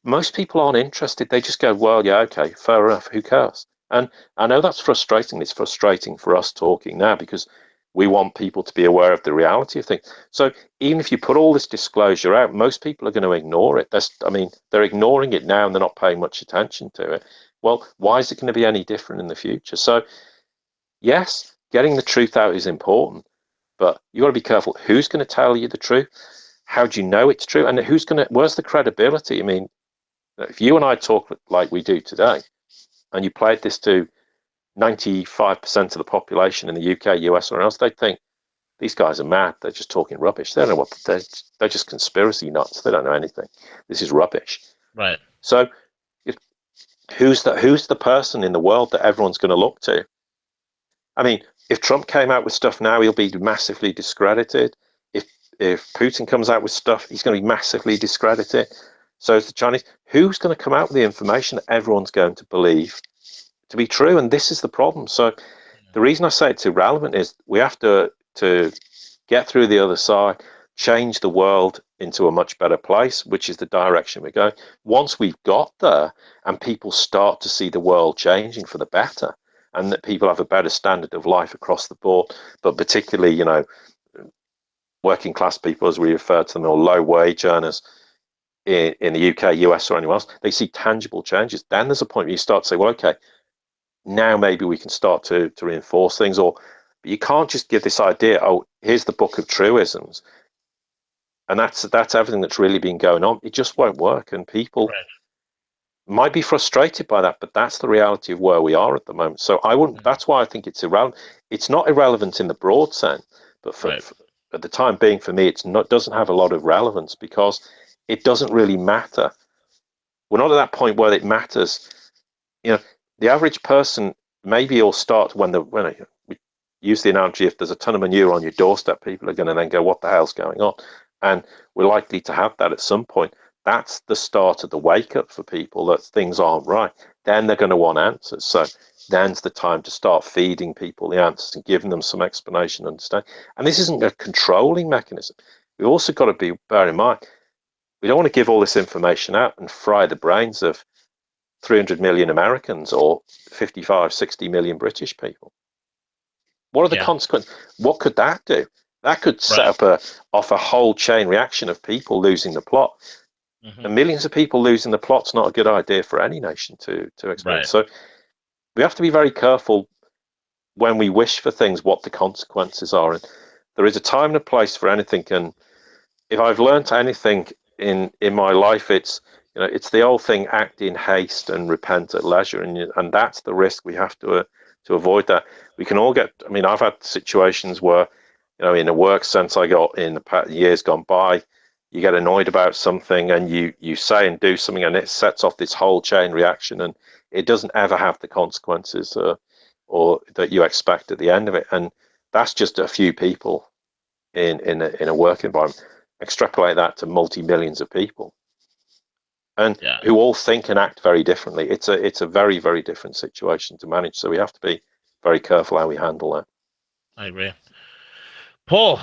most people aren't interested. They just go, well, yeah, okay, fair enough, who cares? And I know that's frustrating. It's frustrating for us talking now because we want people to be aware of the reality of things. So even if you put all this disclosure out, most people are going to ignore it. They're ignoring it now and they're not paying much attention to it. Well, why is it going to be any different in the future? So yes, getting the truth out is important, but you got to be careful. Who's going to tell you the truth? How do you know it's true? And where's the credibility? I mean, if you and I talk like we do today, and you played this to 95% of the population in the UK, US, or else, they'd think these guys are mad. They're just talking rubbish. They don't know what they're just conspiracy nuts. They don't know anything. This is rubbish. Right. So, who's the person in the world that everyone's going to look to? I mean, if Trump came out with stuff now, he'll be massively discredited. If Putin comes out with stuff, he's going to be massively discredited. So it's the Chinese. Who's going to come out with the information that everyone's going to believe to be true? And this is the problem. So the reason I say it's irrelevant is we have to get through the other side, change the world into a much better place, which is the direction we're going. Once we've got there and people start to see the world changing for the better, and that people have a better standard of life across the board, but particularly, working class people, as we refer to them, or low wage earners in the UK, US, or anywhere else, they see tangible changes. Then there's a point where you start to say, well, okay, now maybe we can start to reinforce things. But you can't just give this idea, oh, here's the book of truisms, and that's everything that's really been going on. It just won't work, and people might be frustrated by that, but that's the reality of where we are at the moment. So I wouldn't. That's why I think it's irrelevant. It's not irrelevant in the broad sense, but for at the time being, for me, doesn't have a lot of relevance because it doesn't really matter. We're not at that point where it matters. The average person maybe will start when we use the analogy, if there's a ton of manure on your doorstep, people are going to then go, what the hell's going on? And we're likely to have that at some point. That's the start of the wake up for people that things aren't right. Then they're going to want answers. So then's the time to start feeding people the answers and giving them some explanation and understand. And this isn't a controlling mechanism. We've also got to bear in mind, we don't want to give all this information out and fry the brains of 300 million Americans or 55, 60 million British people. What are the consequences? What could that do? That could set up off a whole chain reaction of people losing the plot. And millions of people losing the plot's not a good idea for any nation to experience. So we have to be very careful when we wish for things, what the consequences are. And there is a time and a place for anything. And if I've learned anything in my life, it's the old thing: act in haste and repent at leisure, and that's the risk we have to avoid. That we can all get. I mean, I've had situations where, in a work sense, I got in the years gone by, you get annoyed about something and you say and do something, and it sets off this whole chain reaction, and it doesn't ever have the consequences or that you expect at the end of it. And that's just a few people in a work environment. Extrapolate that to multi-millions of people, and who all think and act very differently. It's a very, very different situation to manage. So we have to be very careful how we handle that. I agree. Paul,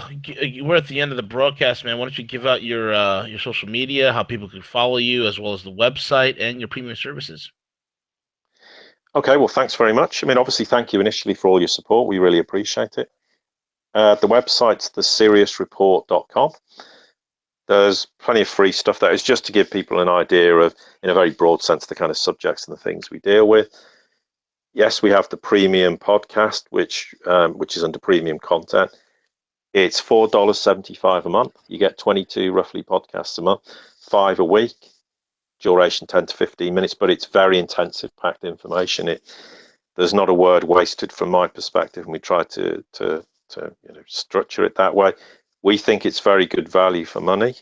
we're at the end of the broadcast, man. Why don't you give out your social media, how people can follow you, as well as the website and your premium services? Okay, well, thanks very much. I mean, obviously, thank you initially for all your support. We really appreciate it. The website's thesiriusreport.com. There's plenty of free stuff there. It's just to give people an idea of, in a very broad sense, the kind of subjects and the things we deal with. Yes, we have the premium podcast, which is under premium content. It's $4.75 a month. You get 22 roughly podcasts a month, 5 a week, duration 10 to 15 minutes, but it's very intensive, packed information. There's not a word wasted from my perspective, and we try to structure it that way. We think it's very good value for money.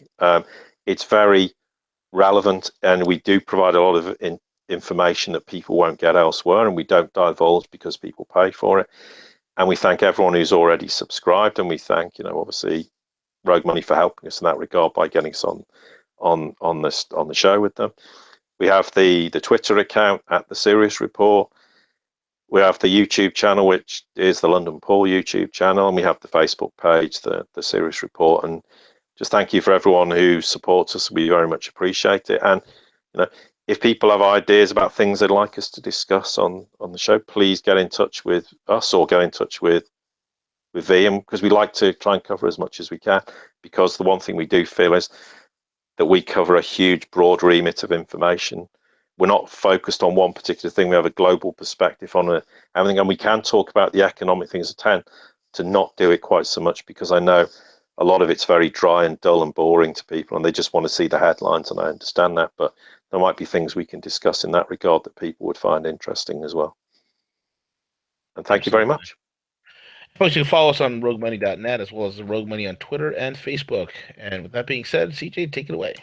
It's very relevant, and we do provide a lot of information that people won't get elsewhere, and we don't divulge because people pay for it. And we thank everyone who's already subscribed, and we thank, obviously, Rogue Money for helping us in that regard by getting us on the show with them. We have the Twitter account at the Sirius Report. We have the YouTube channel, which is the London Paul YouTube channel, and we have the Facebook page, the Sirius Report. And just thank you for everyone who supports us. We very much appreciate it. And If people have ideas about things they'd like us to discuss on the show, please get in touch with us or go in touch with VM, because we like to try and cover as much as we can, because the one thing we do feel is that we cover a huge, broad remit of information. We're not focused on one particular thing. We have a global perspective on everything, and we can talk about the economic things at 10 to not do it quite so much, because I know a lot of it's very dry and dull and boring to people, and they just want to see the headlines, and I understand that, but there might be things we can discuss in that regard that people would find interesting as well. And thank you very much. Folks, you can follow us on roguemoney.net as well as the Rogue Money on Twitter and Facebook. And with that being said, CJ, take it away.